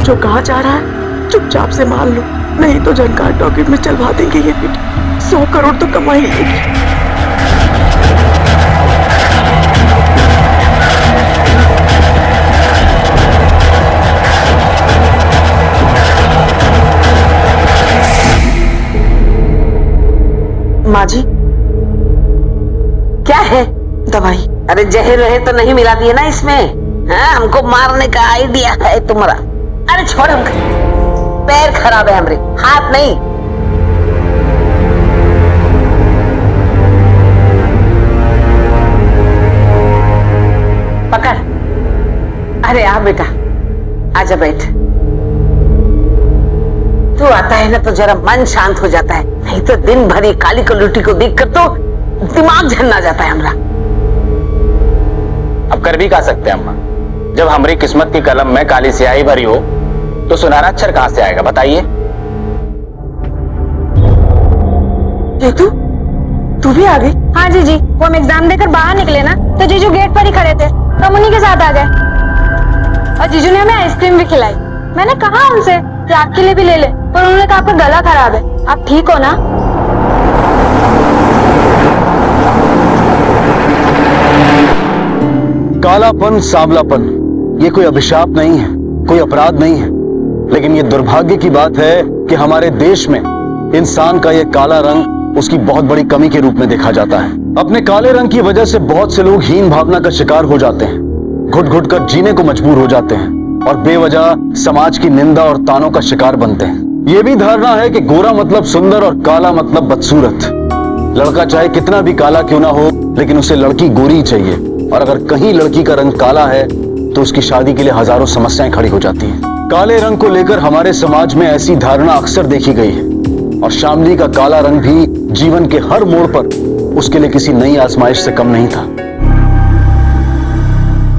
जो कहा जा रहा है चुपचाप से मान लो, नहीं तो झनकार टॉकीज में चलवा देंगे ये बेटी। 100 करोड़ तो कमाई लेगी। माँ जी, क्या है? दवाई। अरे जहर रहे तो नहीं मिला दिए ना इसमें? हाँ, हमको मारने का आइडिया है तुम्हारा। अरे छोड़, हम पैर खराब है हमरे, हाथ नहीं। पकड़। अरे आ बेटा, आजा बैठ। तू आता है ना तो जरा मन शांत हो जाता है, नहीं तो दिन भर ये काली कलूटी को देखकर तो दिमाग झन्ना जाता है हमरा। अब कर भी क्या सकते हैं अम्मा? जब हमारी किस्मत की कलम में काली स्याही भरी हो तो सुनहरा अक्षर कहां से आएगा बताइए? तू भी आ गई? हाँ जीजी, वो हम एग्जाम देकर बाहर निकले ना तो जीजू गेट पर ही खड़े थे, तो हम उन्हीं के साथ आ गए। और जीजू ने हमें आइसक्रीम भी खिलाई। मैंने कहा उनसे कि आपके लिए भी ले ले, पर उन्होंने कहा आपका गला खराब है। आप ठीक हो ना? कालापन, सांवलापन, ये कोई अभिशाप नहीं है, कोई अपराध नहीं है, लेकिन ये दुर्भाग्य की बात है कि हमारे देश में इंसान का ये काला रंग उसकी बहुत बड़ी कमी के रूप में देखा जाता है। अपने काले रंग की वजह से बहुत से लोग हीन भावना का शिकार हो जाते हैं, घुट घुट कर जीने को मजबूर हो जाते हैं और बेवजह समाज की निंदा और तानों का शिकार बनते हैं। ये भी धारणा है कि गोरा मतलब सुंदर और काला मतलब बदसूरत। लड़का चाहे कितना भी काला क्यों ना हो, लेकिन उसे लड़की गोरी ही चाहिए, और अगर कहीं लड़की का रंग काला है तो उसकी शादी के लिए हजारों समस्याएं खड़ी हो जाती हैं। काले रंग को लेकर हमारे समाज में ऐसी धारणा अक्सर देखी गई है, और शामली का काला रंग भी जीवन के हर मोड़ पर उसके लिए किसी नई आजमाइश से कम नहीं था।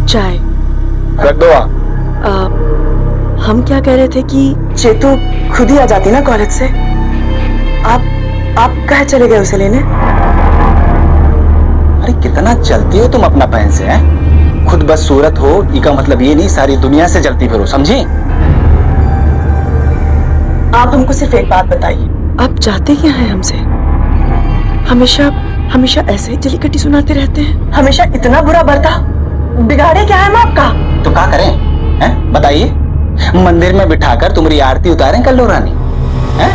चाय रख दो। हम क्या कह रहे थे कि चेतू खुद ही आ जाती ना कॉलेज से। आप कहाँ चले गए उसे लेने? अरे कितना चलती हो तुम अपना पहन से, हैं? खुद बस सूरत हो, इसका मतलब ये नहीं सारी दुनिया से जलती फिरो, समझी? आप हमको सिर्फ एक बात बताइए, आप चाहते क्या हैं हमसे? हमेशा ऐसे ही जली कटी सुनाते रहते हैं, हमेशा इतना बुरा बर्ताव। बिगाड़े क्या है हम आपका? तो क्या करें, हैं? बताइए। मंदिर में बिठाकर तुम्हारी आरती उतारें कल्लू रानी, हैं?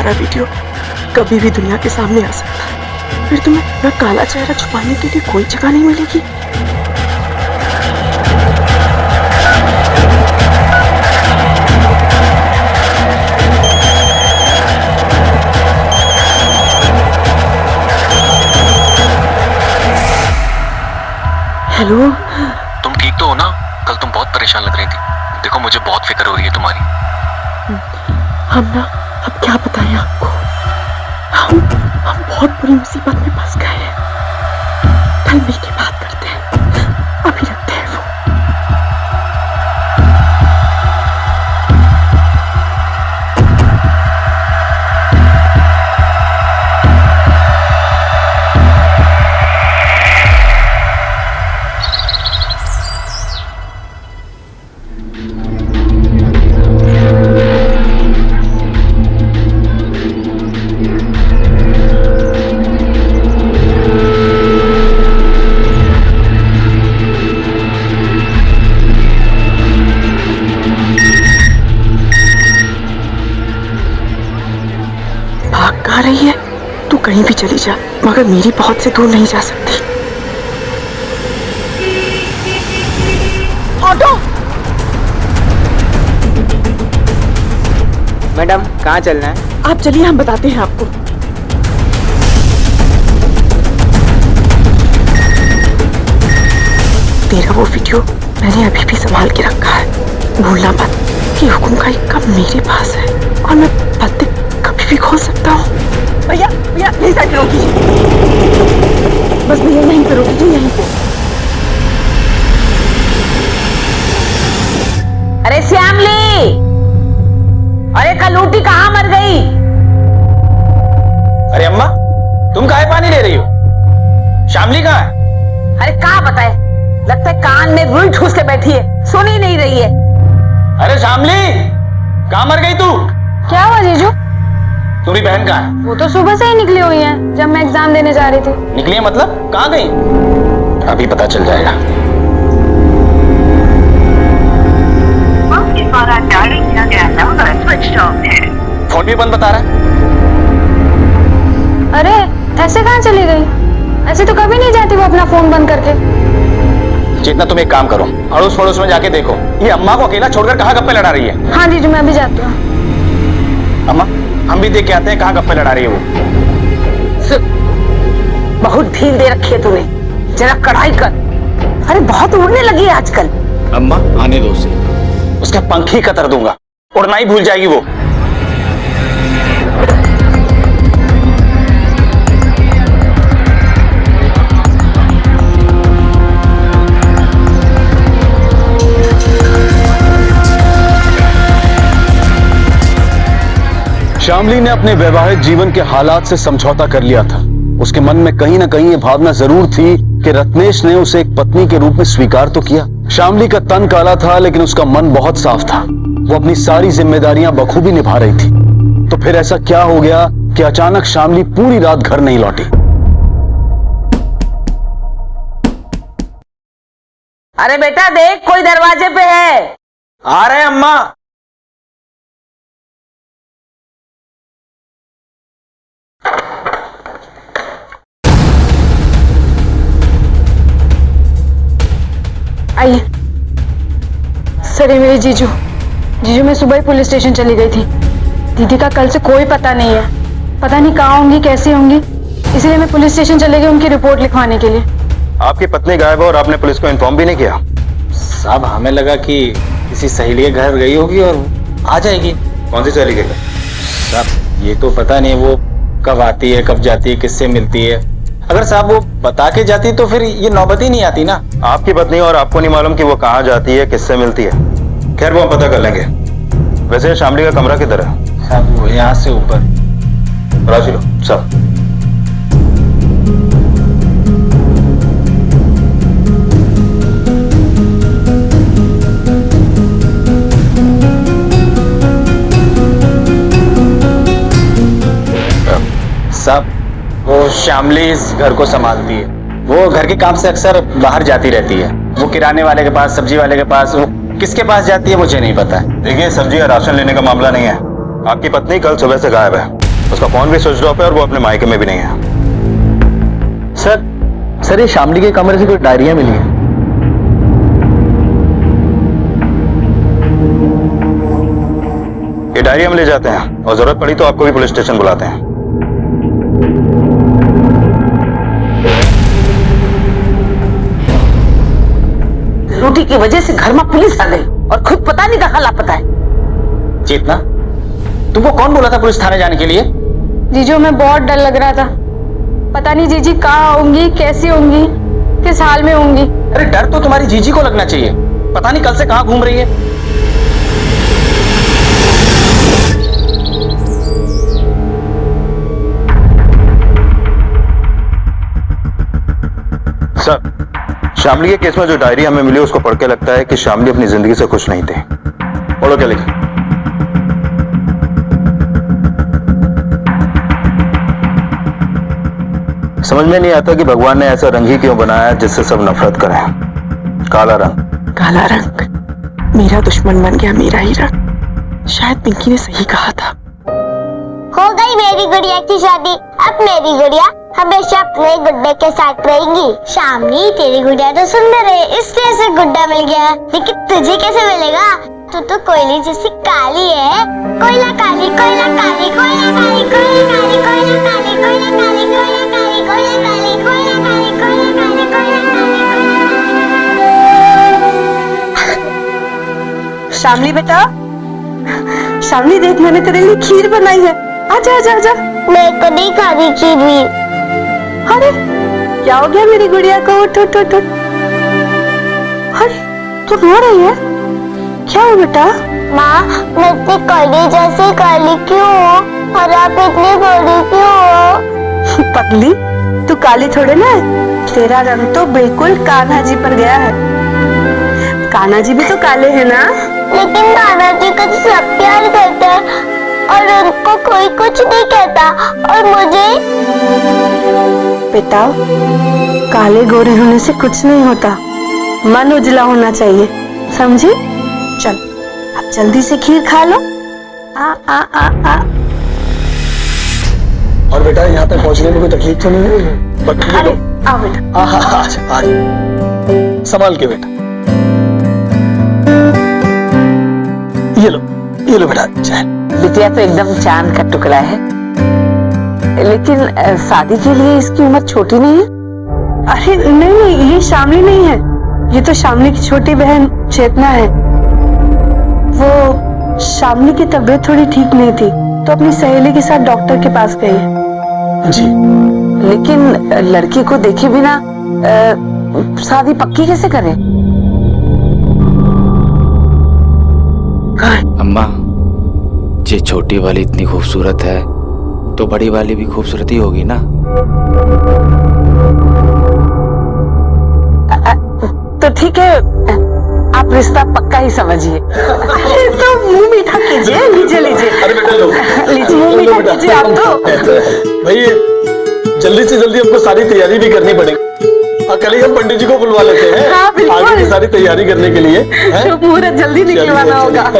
तुम्हारा वीडियो कभी भी दुनिया के सामने आ सकता है। फिर तुम्हें अपना काला चेहरा छुपाने के लिए कोई जगह नहीं मिलेगी। हेलो, तुम ठीक तो हो ना? कल तुम बहुत परेशान लग रही थी। देखो मुझे बहुत फिक्र हो रही है तुम्हारी। अब क्या बताएं आपको, हम बहुत बुरी मुसीबत में फंस गए हैं। कल मिलके बात करते हैं, अभी रखते हैं फोन। रही है, तू कहीं भी चली जा, मगर मेरी पहुंच से दूर नहीं जा सकती। ऑटो! मैडम कहाँ चलना है? आप चलिए, हम बताते हैं आपको। तेरा वो वीडियो मैंने अभी भी संभाल के रखा है। भूलना मत कि हुक्म का एक कप मेरे पास है और मैं पत्ते कभी भी खोल सकता हूँ। भैया भैया यही साइड रोक कीजिए, बस भैया यहीं पे रोक कीजिए, यहीं पे। अरे श्यामली, अरे कलूटी कहाँ मर गई? अरे अम्मा, तुम काहे पानी ले रही हो? श्यामली कहाँ है? अरे कहाँ बताए, लगता है कान में रुई ठूस के बैठी है, सुन ही नहीं रही है। अरे श्यामली, कहाँ मर गई तू? क्या हुआ जीजू? तुम्हारी बहन कहाँ है? वो तो सुबह से ही निकली हुई है, जब मैं एग्जाम देने जा रही थी। निकली है मतलब? कहाँ गई? अभी पता चल जाएगा। आपके द्वारा डायल किया गया नंबर स्विच ऑफ है। फोन भी बंद बता रहा है। अरे ऐसे कहाँ चली गई? ऐसे तो कभी नहीं जाती वो अपना फोन बंद करके। जितना तुम एक काम करो, अड़ोस पड़ोस में जाके देखो, ये अम्मा को अकेला छोड़कर कहाँ गप्पे लड़ा रही है। हाँ जीजू, मैं भी जाती हूँ। अम्मा, हम भी देख के आते हैं कहाँ गप्पे लड़ा रही है वो। बहुत ढील दे रखी है तूने, जरा कढ़ाई कर। अरे बहुत उड़ने लगी है आजकल। अम्मा आने दो उसे, उसका पंख ही कतर दूंगा, उड़ना ही भूल जाएगी वो। श्यामली ने अपने वैवाहिक जीवन के हालात से समझौता कर लिया था। उसके मन में कहीं ना कहीं ये भावना जरूर थी कि रत्नेश ने उसे एक पत्नी के रूप में स्वीकार तो किया। श्यामली का तन काला था, लेकिन उसका मन बहुत साफ था। वो अपनी सारी जिम्मेदारियां बखूबी निभा रही थी। तो फिर ऐसा क्या हो गया कि अचानक श्यामली पूरी रात घर नहीं लौटी? अरे बेटा देख, कोई दरवाजे पे है। आ रहे अम्मा। आइए। सर, ये मेरी जीजू। मैं सुबह ही पुलिस स्टेशन चली गई थी। दीदी का कल से कोई पता नहीं है, पता नहीं कहाँ होंगी, कैसी होंगी, इसलिए मैं पुलिस स्टेशन चले गई उनकी रिपोर्ट लिखवाने के लिए। आपकी पत्नी गायब है और आपने पुलिस को इन्फॉर्म भी नहीं किया? साहब, हमें लगा कि किसी सहेली के घर गई होगी और आ जाएगी। कौन सी सहेली के घर? साहब, ये तो पता नहीं वो कब आती है, कब जाती है, किससे मिलती है। अगर साहब वो बता के जाती तो फिर ये नौबत ही नहीं आती ना। आपकी पत्नी और आपको नहीं मालूम कि वो कहाँ जाती है, किससे मिलती है। खैर, वो हम पता कर लेंगे। वैसे शामली का कमरा किधर है? साहब वो यहाँ से ऊपर। राजी लो सब। साहब, वो श्यामली इस घर को संभालती है। वो घर के काम से अक्सर बाहर जाती रहती है। वो किराने वाले के पास, सब्जी वाले के पास, वो किसके पास जाती है मुझे नहीं पता है। देखिए, सब्जी या राशन लेने का मामला नहीं है। आपकी पत्नी कल सुबह से गायब है। उसका फोन भी स्विच ऑफ है और वो अपने मायके में भी नहीं है। सर ये शामली के कमरे से कोई डायरिया मिली है। ये डायरी हम ले जाते हैं और जरूरत पड़ी तो आपको भी पुलिस स्टेशन बुलाते हैं। रोटी की वजह से घर में पुलिस आ गई और खुद पता नहीं कहाँ लापता है। चेतना, तुमको कौन बोला था पुलिस थाने जाने के लिए? जीजू हमें बहुत डर लग रहा था, पता नहीं जीजी कहाँ होंगी, कैसी होंगी, किस हाल में होंगी। अरे डर तो तुम्हारी जीजी को लगना चाहिए, पता नहीं कल से कहाँ घूम रही है। सर, शामली के केस में जो डायरी हमें मिली उसको पढ़ के लगता है कि शामली अपनी जिंदगी से खुश नहीं थे। बोलो क्या लिखा? समझ में नहीं आता कि भगवान ने ऐसा रंग ही क्यों बनाया जिससे सब नफरत करें। काला रंग। काला रंग मेरा दुश्मन बन गया, मेरा ही रंग। शायद पिंकी ने सही कहा था। हो गई मेरी गुड़िया की शादी। अब मेरी गुड़िया हमेशा अपने गुड्डे के साथ रहेगी। शामली, तेरी गुड़िया तो सुंदर है, इसलिए ऐसे गुड्डा मिल गया, लेकिन तुझे कैसे मिलेगा? तू तो कोयले जैसी काली है। कोयला काली, कोयला काली, कोयला काली, कोयला काली, कोयला काली, कोयला काली, कोयला काली, कोयला काली, कोयला काली, कोयला काली, कोयला काली। शामली बेटा, शामली देख मैंने तेरे लिए खीर बनाई है। आजा आजा आजा। मैं को नहीं खा रही खीर भी। अरे क्या हो गया मेरी गुड़िया को? उठ उठ उठ उठ। अरे तू रो रही है, क्या हो बेटा? माँ, मैं इतनी काली जैसे काली क्यों हूँ और आप इतनी गोरी क्यों हो? पगली, तू काली थोड़े ना है, तेरा रंग तो बिल्कुल कान्हा जी पर गया है। कान्हा जी भी तो काले हैं ना। लेकिन कान्हा जी को सब प्यार करते हैं और उनको कोई कुछ नहीं कहता, और मुझे? बेटा, काले गोरे होने से कुछ नहीं होता, मन उजला होना चाहिए, समझी? चल अब जल्दी से खीर खा लो। आ आ आ आ। और बेटा यहाँ तक पहुँचने में कोई तकलीफ तो नहीं हुई? अरे आओ बेटा। आज संभाल के बेटा। ये लो बेटा चाय। बिटिया तो एकदम चांद का टुकड़ा है, लेकिन शादी के लिए इसकी उम्र छोटी नहीं है। अरे नहीं नहीं, ये शामली नहीं है, ये तो शामली की छोटी बहन चेतना है। वो शामली की तबीयत थोड़ी ठीक नहीं थी तो अपनी सहेली के साथ डॉक्टर के पास गई है। जी, लेकिन लड़की को देखे बिना शादी पक्की कैसे करें? अम्मा, ये छोटी वाली इतनी खूबसूरत है तो बड़ी वाली भी खूबसूरत ही होगी ना। तो ठीक है, आप रिश्ता पक्का ही समझिए। तो मुंह मीठा कीजिए, लीजिए लीजिए। अरे बेटा लो, लीजिए मुंह मीठा कीजिए आप तो। भाई जल्दी से जल्दी हमको सारी तैयारी भी करनी पड़ेगी, और कल ही हम पंडित जी को बुलवा लेते हैं। हाँ, बिल्कुल। आगे की सारी तैयारी करने के लिए। मुहूर्त जल्दी निकलवाना होगा।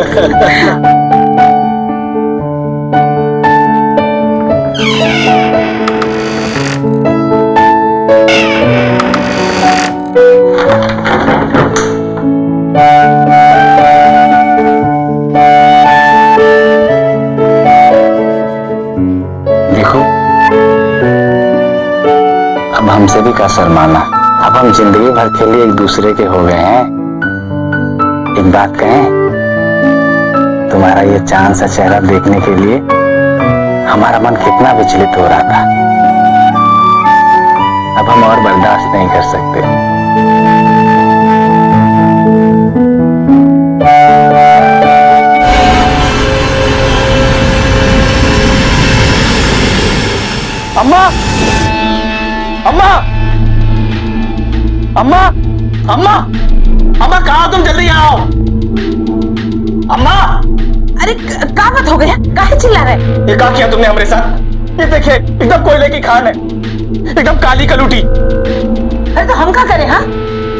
देखो, अब हमसे भी क्या शर्माना, अब हम जिंदगी भर के लिए एक दूसरे के हो गए हैं। एक बात कहें, तुम्हारा ये चांद सा चेहरा देखने के लिए हमारा मन कितना विचलित हो रहा था। अब हम और बर्दाश्त नहीं कर सकते। अम्मा, अम्मा, अम्मा, अम्मा, अम्मा कहाँ तुम? जल्दी आओ। अम्मा, अरे क्या बात हो गया? काहे चिल्ला रहे? ये क्या किया तुमने हमारे साथ? ये देखिए, एकदम कोयले की खान है, एकदम काली कलूटी। अरे तो हम क्या करें? हाँ,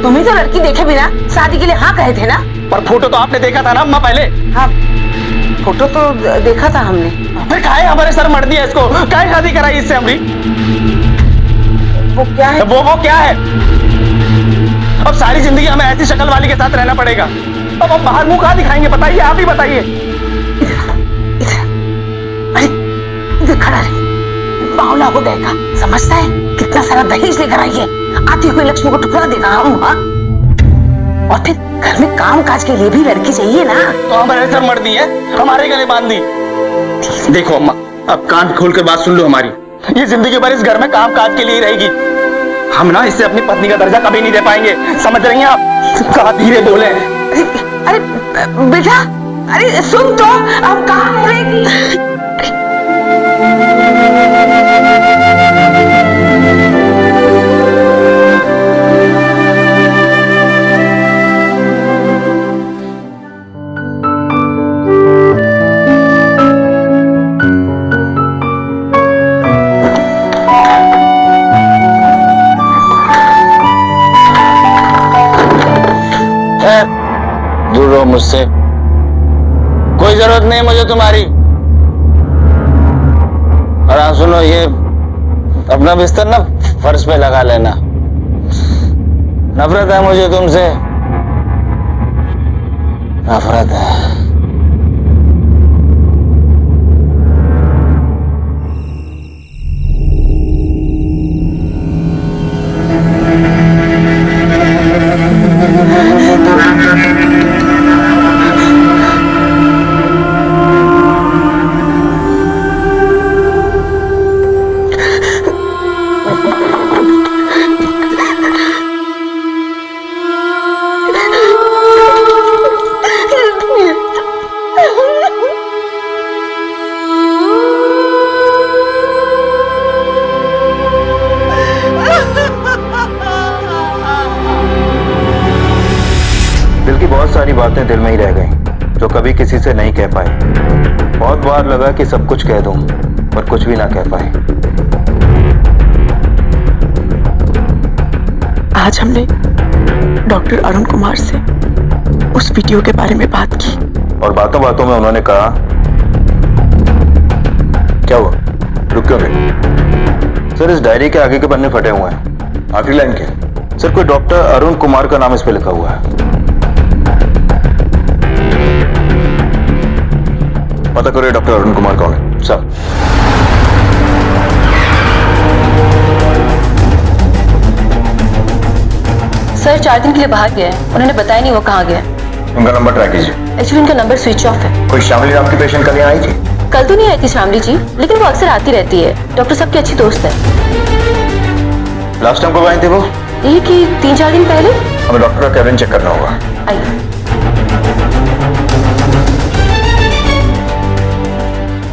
तुम ही तो लड़की देखे बिना शादी के लिए हाँ कहे थे ना। पर फोटो तो आपने देखा था ना अम्मा पहले? हाँ, फोटो तो देखा था हमने। फिर काहे हमारे सर मर दिया इसको, काहे शादी कराई इससे हमरी? वो क्या है? वो क्या है? अब सारी जिंदगी हमें ऐसी शक्ल वाली के साथ रहना पड़ेगा। अब हम बाहर मुंह कहाँ दिखाएंगे? बताइए, आप ही बताइए। अरे इधर खड़ा रहे, बावला हो गए का समझता है? कितना सारा दहेज लेकर आई है, आती हुई लक्ष्मी को टुकड़ा देगा हम। हाँ, और फिर घर में काम काज के लिए भी लड़की चाहिए ना। तो हमारे सर मर दी है, हमारे गले बांध दी। देखो अम्मा, अब कान खोल कर बात सुन लो हमारी। ये जिंदगी भर इस घर में काम काज के लिए ही रहेगी। हम ना इससे अपनी पत्नी का दर्जा कभी नहीं दे पाएंगे, समझ रही हैं आप? कहा धीरे बोले। अरे बेटा, अरे सुन तो, अब कहाँ रहेगी? दूर रहो मुझसे, कोई जरूरत नहीं मुझे तुम्हारी। और हाँ सुनो, ये अपना बिस्तर ना फर्श पे लगा लेना। नफरत है मुझे तुमसे, नफरत है। दिल की बहुत सारी बातें दिल में ही रह गई जो कभी किसी से नहीं कह पाए। बहुत बार लगा कि सब कुछ कह दूं पर कुछ भी ना कह पाए। आज हमने डॉक्टर अरुण कुमार से उस वीडियो के बारे में बात की और बातों बातों में उन्होंने कहा, क्या हुआ, रुक क्यों गए? सर, इस डायरी के आगे के पन्ने फटे हुए हैं। आखिरी लाइन क्या? सर, कोई डॉक्टर अरुण कुमार का नाम इस पे लिखा हुआ है। पता करो ये डॉक्टर अरुण कुमार कौन है सर। सर 4 दिन के लिए बाहर गए, उन्होंने बताया नहीं वो कहाँ गए। उनका नंबर ट्रैक कीजिए। एक्चुअली उनका नंबर स्विच ऑफ है। कोई शामली नाम की पेशेंट कल यहाँ आई थी? कल तो नहीं आई थी शामली जी, लेकिन वो अक्सर आती रहती है। डॉक्टर साहब की अच्छी दोस्त है। लास्ट टाइम कब आए थे वो? यही कि 3-4 दिन पहले। हमें डॉक्टर का कैबिन चेक करना होगा। आइए।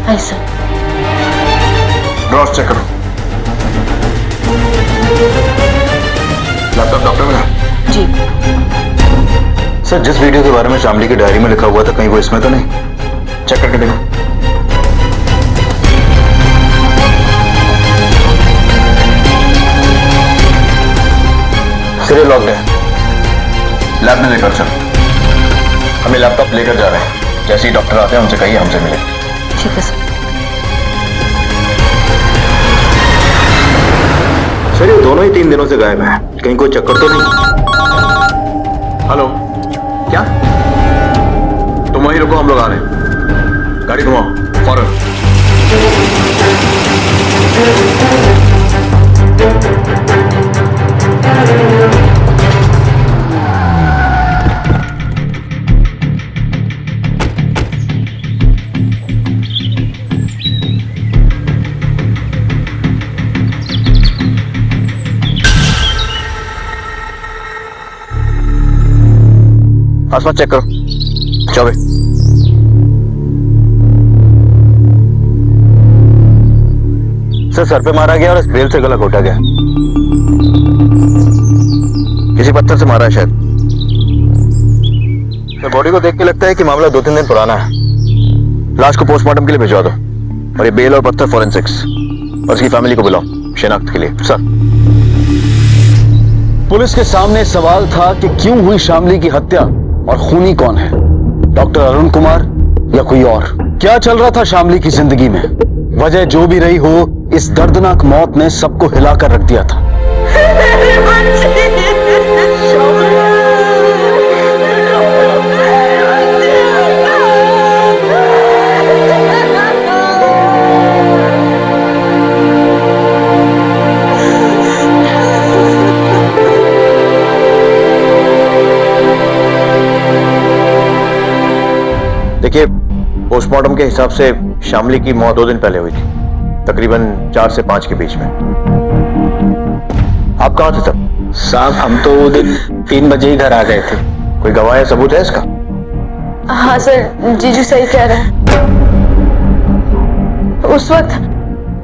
आइए सर। ड्रॉस चेक करो। लैपटॉप डॉक्टर में है? जी। सर, जिस वीडियो के बारे में शामली की डायरी में लिखा हुआ था कहीं वो इसमें तो नहीं? चेक करके देखो। सिरे लॉक्ड है। लैब में लेकर चलो। हमें लैपटॉप लेकर जा रहे हैं। जैसे ही डॉक्टर आते हैं उनसे कहिए हमसे मिले। ठीक है सर। सर, ये दोनों ही 3 दिनों से गायब हैं। कहीं कोई चक्कर तो नहीं? हेलो, क्या? तुम वहीं रुको, हम लोग आ रहे हैं। गाड़ी घुमाओ फौरन। आसमान चेक करो। 24। सर पे मारा गया और स्प्रेल से गला घोटा गया। किसी पत्थर से मारा है शायद। सर, बॉडी को देख के लगता है कि मामला 2-3 दिन पुराना है। लाश को पोस्टमार्टम के लिए भिजवा दो और ये बेल और पत्थर फॉरेंसिक्स और उसकी फैमिली को बुलाओ शिनाख्त के लिए। सर। पुलिस के सामने सवाल था कि क्यों हुई शामली की हत्या और खूनी कौन है, डॉक्टर अरुण कुमार या कोई और। क्या चल रहा था शामली की जिंदगी में? वजह जो भी रही हो, इस दर्दनाक मौत ने सबको हिलाकर रख दिया था। देखिए, पोस्टमार्टम के हिसाब से शामली की मौत 2 दिन पहले हुई थी, तकरीबन 4 से 5 के बीच में। आप कहाँ थे तब? साहब हम तो वो दिन 3 बजे ही घर आ गए थे। कोई गवाह या सबूत है इसका? हाँ सर, जीजू सही कह रहे हैं। उस वक्त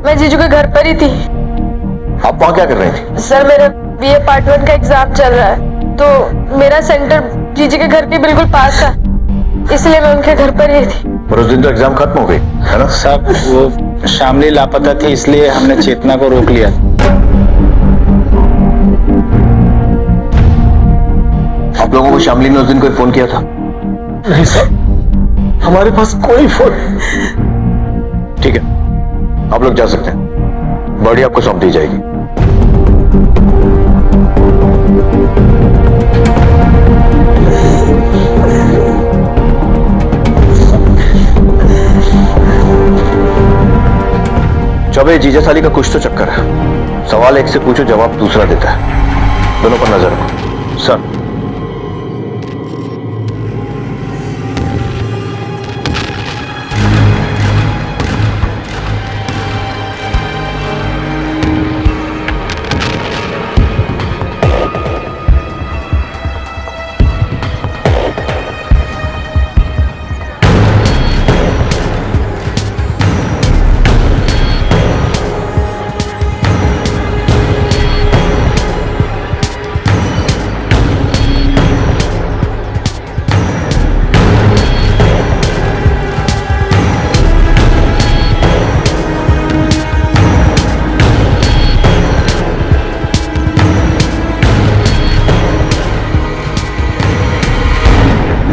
मैं जीजू के घर पर ही थी। आप वहाँ क्या कर रही थी? सर मेरा बीए पार्ट 1 का एग्जाम चल रहा है, तो मेरा सेंटर जीजू के घर के बिल्कुल पास था, इसलिए मैं उनके घर पर ही थी। पर उस दिन तो एग्जाम खत्म हो गई है ना? साहब वो शामली लापता थी, इसलिए हमने चेतना को रोक लिया। आप लोगों को शामली ने उस दिन कोई फोन किया था? नहीं सर, हमारे पास कोई फोन। ठीक है, आप लोग जा सकते हैं, बॉडी आपको सौंप दी जाएगी। चौबे, जीजा साली का कुछ तो चक्कर है। सवाल एक से पूछो, जवाब दूसरा देता है। दोनों पर नजर रखो। सर,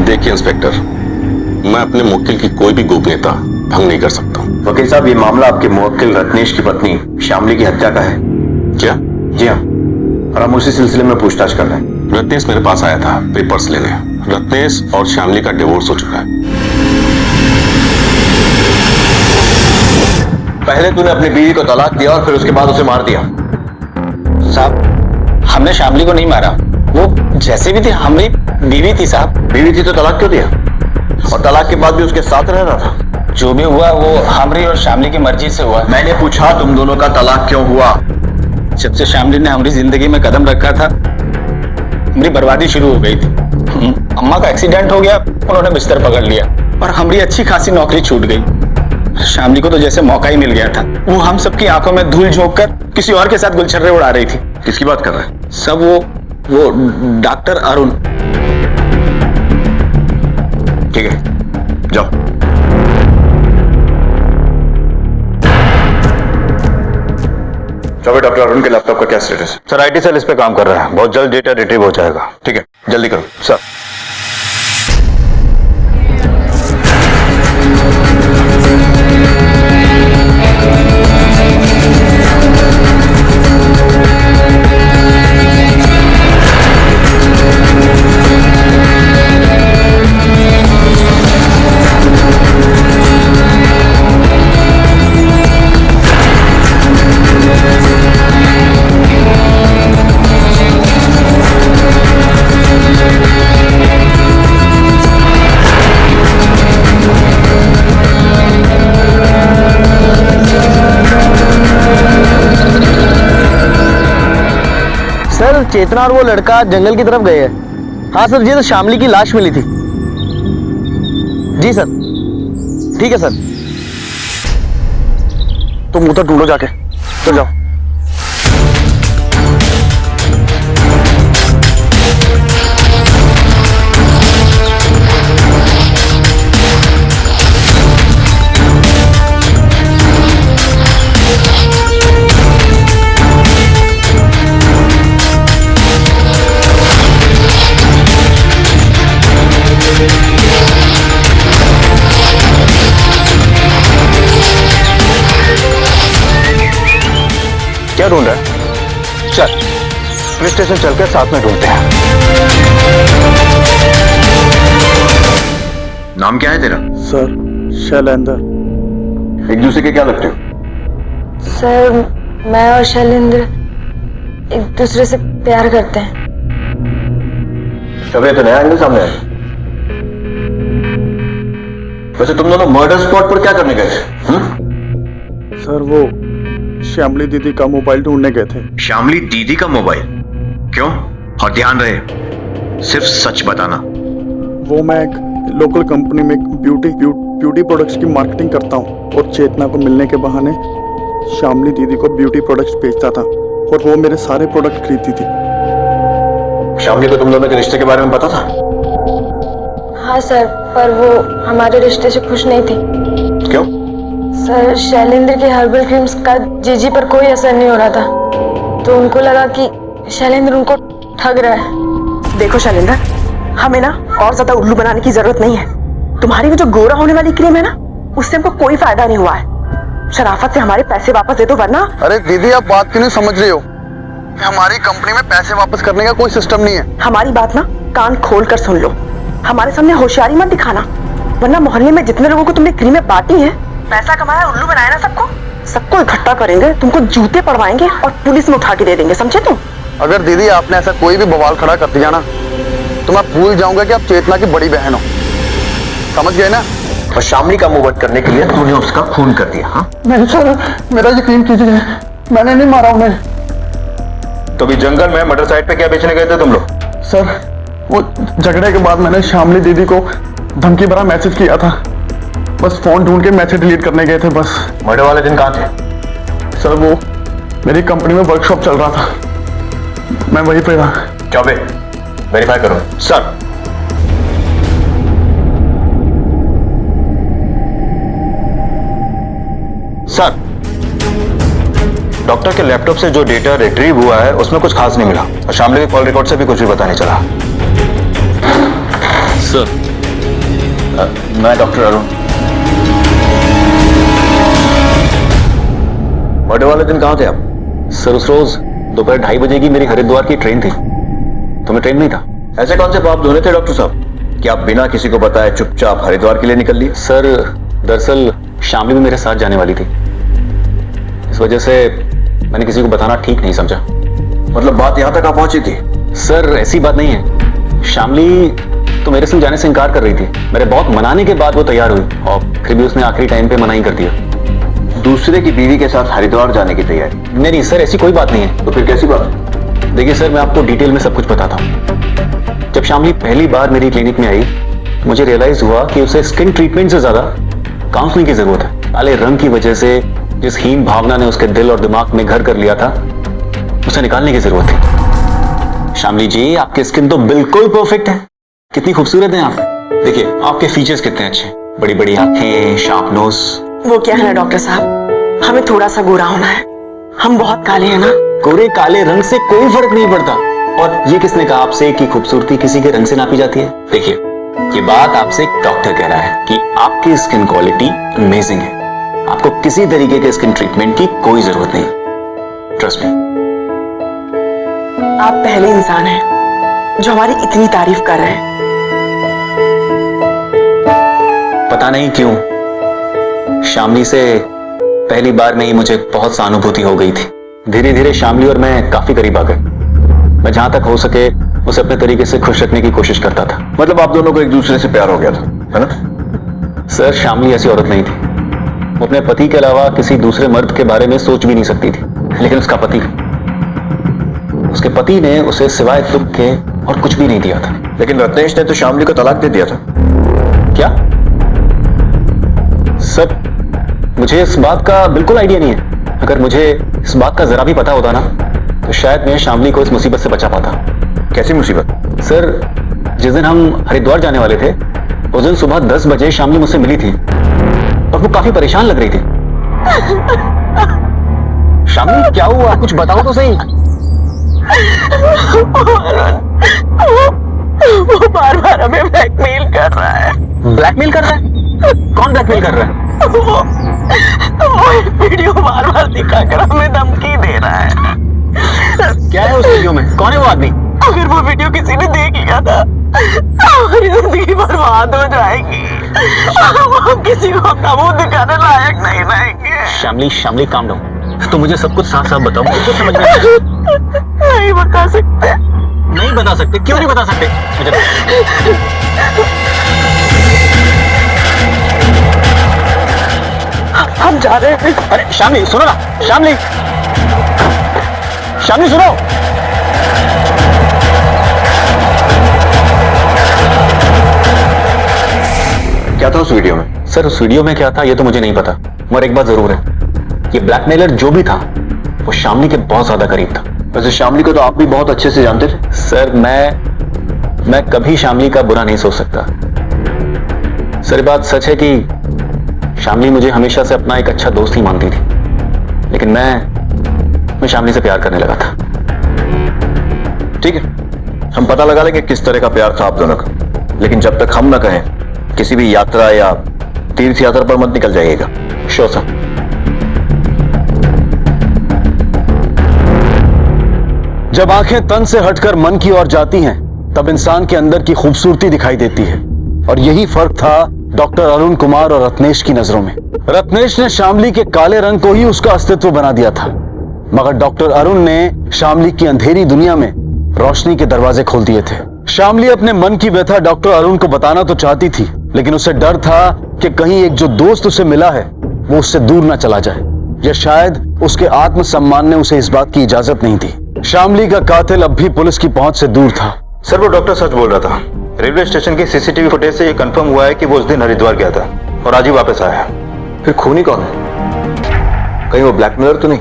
देखिए इंस्पेक्टर, मैं अपने मुवक्किल की कोई भी गोपनीयता भंग नहीं कर सकता। वकील साहब, ये मामला आपके मुवक्किल रत्नेश की पत्नी शामली की हत्या का है। क्या? जी हाँ, और हम उसी सिलसिले में पूछताछ कर रहे हैं। रत्नेश मेरे पास आया था पेपर्स लेने। रत्नेश और शामली का डिवोर्स हो चुका है। पहले तूने अपनी बीवी को तलाक दिया और फिर उसके बाद उसे मार दिया। साहब हमने शामली को नहीं मारा, वो जैसे भी थी हमारी बीवी थी साहब। बीवी थी तो तलाक क्यों दिया? और तलाक के बाद भी उसके साथ रह रहा था? जो भी हुआ वो हमारी और शामली की मर्जी से हुआ। मैंने पूछा तुम दोनों का तलाक क्यों हुआ? जब से शामली ने हमारी जिंदगी में कदम रखा था, हमारी बर्बादी शुरू हो गई थी। अम्मा का एक्सीडेंट हो गया, उन्होंने बिस्तर पकड़ लिया और हमारी अच्छी खासी नौकरी छूट गई। शामली को तो जैसे मौका ही मिल गया था, वो हम सबकी आंखों में धूल झोंक कर किसी और के साथ गुलछर्रे उड़ा रही थी। किसकी बात कर रहे हैं? सब वो डॉक्टर अरुण। ठीक है, जाओ। चलो, डॉक्टर अरुण के लैपटॉप का क्या स्टेटस? सर, आईटी सेल इस पे काम कर रहा है, बहुत जल्द डेटा रिट्रीव हो जाएगा। ठीक है, जल्दी करो सर। चेतना और वो लड़का जंगल की तरफ गए हैं। हाँ सर, ये तो शामली की लाश मिली थी। जी सर, ठीक है सर। तुम मुंह तो ढूंढो जाके, तो जाओ। ढूंढ रहा है? चल पुलिस स्टेशन चल के साथ में ढूंढते हैं। नाम क्या है तेरा? सर शैलेंद्र। एक दूसरे के क्या लगते हो? सर मैं और शैलेंद्र एक दूसरे से प्यार करते हैं। कभी तो नया एंगल सामने आया। वैसे तुम दोनों मर्डर स्पॉट पर क्या करने गए थे? सर वो श्यामली दीदी का मोबाइल ढूंढने गए थे। श्यामली दीदी का मोबाइल? क्यों? और ध्यान रहे सिर्फ सच बताना। वो मैं एक लोकल कंपनी में ब्यूटी प्रोडक्ट्स की मार्केटिंग करता हूँ और चेतना को मिलने के बहाने श्यामली दीदी को ब्यूटी प्रोडक्ट्स बेचता था और वो मेरे सारे प्रोडक्ट खरीदती थी। श्यामली को तुम दोनों के रिश्ते के बारे में पता था? हाँ सर, पर वो हमारे रिश्ते से खुश नहीं थी। क्यों? सर शैलेंद्र के हर्बल क्रीम्स का जीजी पर कोई असर नहीं हो रहा था, तो उनको लगा कि शैलेंद्र उनको ठग रहा है। देखो शैलेंद्र, हमें ना और ज्यादा उल्लू बनाने की जरूरत नहीं है। तुम्हारी वो जो गोरा होने वाली क्रीम है ना, उससे हमको कोई फायदा नहीं हुआ है। शराफत से हमारे पैसे वापस दे दो, वरना। अरे दीदी आप बात क्यों नहीं समझ रही हो? हमारी कंपनी में पैसे वापस करने का कोई सिस्टम नहीं है। हमारी बात ना कान खोल कर सुन लो। हमारे सामने होशियारी मत दिखाना, वरना मोहल्ले में जितने लोगों को तुमने क्रीमें बांटी हैं, पैसा कमाया, उल्लू बनाया ना सबको इकट्ठा करेंगे, तुमको जूते पड़वाएंगे और पुलिस में उठा के दे देंगे, समझे तुम? अगर दीदी आपने ऐसा कोई भी बवाल खड़ा कर दिया ना, तो मैं भूल जाऊंगा कि आप चेतना की बड़ी बहन हो। समझ गए ना? और श्यामली का मुंह बंद करने के लिए तूने उसका खून कर दिया। हाँ नहीं सर, मेरा यकीन कीजिए, मैंने नहीं मारा उन्हें। तो अभी जंगल में मटर साइड पे क्या बेचने गए थे तुम लोग? सर वो झगड़े के बाद मैंने श्यामली दीदी को धमकी भरा मैसेज किया था, बस फोन ढूंढ के मैसेज डिलीट करने गए थे बस। मर्डर वाले दिन कहाँ थे? सर वो मेरी कंपनी में वर्कशॉप चल रहा था, मैं वहीं पे था। चौबे वेरीफाई करो। सर सर डॉक्टर के लैपटॉप से जो डेटा रिट्रीव हुआ है उसमें कुछ खास नहीं मिला और श्यामली के कॉल रिकॉर्ड से भी कुछ भी पता नहीं चला। सर मैं डॉक्टर अरुण। मर्डर वाले दिन कहाँ थे आप? सर उस रोज दोपहर 2:30 बजे की मेरी हरिद्वार की ट्रेन थी, तो मैं ट्रेन में ही था। ऐसे कौन से पाप धोने थे डॉक्टर साहब कि आप बिना किसी को बताए चुपचाप हरिद्वार के लिए निकल लिए? सर दरअसल श्यामली भी मेरे साथ जाने वाली थी, इस वजह से मैंने किसी को बताना ठीक नहीं समझा। मतलब बात यहां तक आ पहुंची थी? सर ऐसी बात नहीं है, श्यामली तो मेरे संग जाने से इनकार कर रही थी। मेरे बहुत मनाने के बाद वो तैयार हुई और फिर भी उसने आखिरी टाइम पे मना ही कर दिया। दूसरे की बीवी के साथ हरिद्वार जाने की तैयारी? नहीं सर, ऐसी कोई बात नहीं है। तो फिर कैसी बात? देखिए सर, मैं आपको डिटेल में सब कुछ बताता हूँ। जब श्यामली पहली बार मेरी क्लिनिक में आई, मुझे रियलाइज हुआ कि उसे स्किन ट्रीटमेंट से ज्यादा काउंसलिंग की जरूरत है। काले रंग की वजह से जिस हीन भावना ने उसके दिल और दिमाग में घर कर लिया था, उसे निकालने की जरूरत थी। श्यामली जी, आपकी स्किन तो बिल्कुल परफेक्ट है, कितनी खूबसूरत हैं आप। देखिए आपके फीचर्स कितने अच्छे, बड़ी बड़ी आंखें, शार्प नोज। वो क्या है ना डॉक्टर साहब, हमें थोड़ा सा गोरा होना है, हम बहुत काले हैं ना। गोरे काले रंग से कोई फर्क नहीं पड़ता। और ये किसने कहा आपसे कि खूबसूरती किसी के रंग से नापी जाती है? देखिए ये बात आपसे एक डॉक्टर कह रहा है कि आपकी स्किन क्वालिटी अमेजिंग है, आपको किसी तरीके के स्किन ट्रीटमेंट की कोई जरूरत नहीं। Trust me. आप पहले इंसान हैं जो हमारी इतनी तारीफ कर रहे हैं। पता नहीं क्यों श्यामली से पहली बार में ही मुझे बहुत सहानुभूति हो गई थी। धीरे धीरे श्यामली और मैं काफी करीब आ गए। मैं जहां तक हो सके उसे अपने तरीके से खुश रखने की कोशिश करता था। मतलब आप दोनों को एक दूसरे से प्यार हो गया था, है ना? सर श्यामली ऐसी औरत नहीं थी, वो अपने पति के अलावा किसी दूसरे मर्द के बारे में सोच भी नहीं सकती थी। लेकिन उसके पति ने उसे सिवाय दुख के और कुछ भी नहीं दिया था। लेकिन रत्नेश ने तो श्यामली को तलाक दे दिया था। क्या? सर मुझे इस बात का बिल्कुल आइडिया नहीं है। अगर मुझे इस बात का जरा भी पता होता ना, तो शायद मैं श्यामली को इस मुसीबत से बचा पाता। कैसी मुसीबत? सर जिस दिन हम हरिद्वार जाने वाले थे, उस दिन सुबह 10 बजे श्यामली मुझसे मिली थी और वो काफी परेशान लग रही थी। श्यामली क्या हुआ, कुछ बताओ तो सही। वो बार बार हमें ब्लैकमेल कर रहा है। ब्लैकमेल कर रहा है? कौन ब्लैकमेल कर रहा है? वो वीडियो बार बार दिखाकर हमें धमकी दे रहा है। क्या है उस वीडियो में? कौन है वो आदमी? अगर वो वीडियो किसी ने देख लिया था हमारी जिंदगी बर्बाद हो जाएगी। हम किसी को अपना मुंह दिखाने लायक नहीं रहेंगे। Shamli, Shamli calm down. तो मुझे सब कुछ साफ साफ बताओ, मुझे समझ में नहीं बता सकते। नहीं बता सकते? क्यों नहीं बता सकते? हम जा रहे हैं। अरे शामली सुनो ना, शामली, शामली सुनो। क्या था उस वीडियो में? सर उस वीडियो में क्या था ये तो मुझे नहीं पता, मगर एक बात जरूर है, ये ब्लैकमेलर जो भी था वो शामली के बहुत ज्यादा करीब था। वैसे शामली को तो आप भी बहुत अच्छे से जानते थे। सर मैं कभी शामली का बुरा नहीं सोच सकता। सर ये बात सच है कि शामली मुझे हमेशा से अपना एक अच्छा दोस्त ही मानती थी, लेकिन मैं शामली से प्यार करने लगा था। ठीक है, हम पता लगा लेंगे किस तरह का प्यार था आप दोनों का, लेकिन जब तक हम न कहें किसी भी यात्रा या तीर्थ यात्रा पर मत निकल जाइएगा। Sure sir. जब आंखें तन से हटकर मन की ओर जाती हैं, तब इंसान के अंदर की खूबसूरती दिखाई देती है, और यही फर्क था डॉक्टर अरुण कुमार और रत्नेश की नजरों में। रत्नेश ने शामली के काले रंग को ही उसका अस्तित्व बना दिया था, मगर डॉक्टर अरुण ने शामली की अंधेरी दुनिया में रोशनी के दरवाजे खोल दिए थे। शामली अपने मन की व्यथा डॉक्टर अरुण को बताना तो चाहती थी, लेकिन उसे डर था कि कहीं एक जो दोस्त उसे मिला है वो उससे दूर ना चला जाए, या शायद उसके आत्मसम्मान ने उसे इस बात की इजाजत नहीं दी। शामली का कातिल अब भी पुलिस की पहुंच से दूर था। सर वो डॉक्टर सच बोल रहा था। रेलवे स्टेशन की सीसीटीवी फुटेज से ये कंफर्म हुआ है कि वो उस दिन हरिद्वार गया था और आज ही वापस आया। फिर खूनी कौन है? कहीं वो ब्लैकमेलर तो नहीं?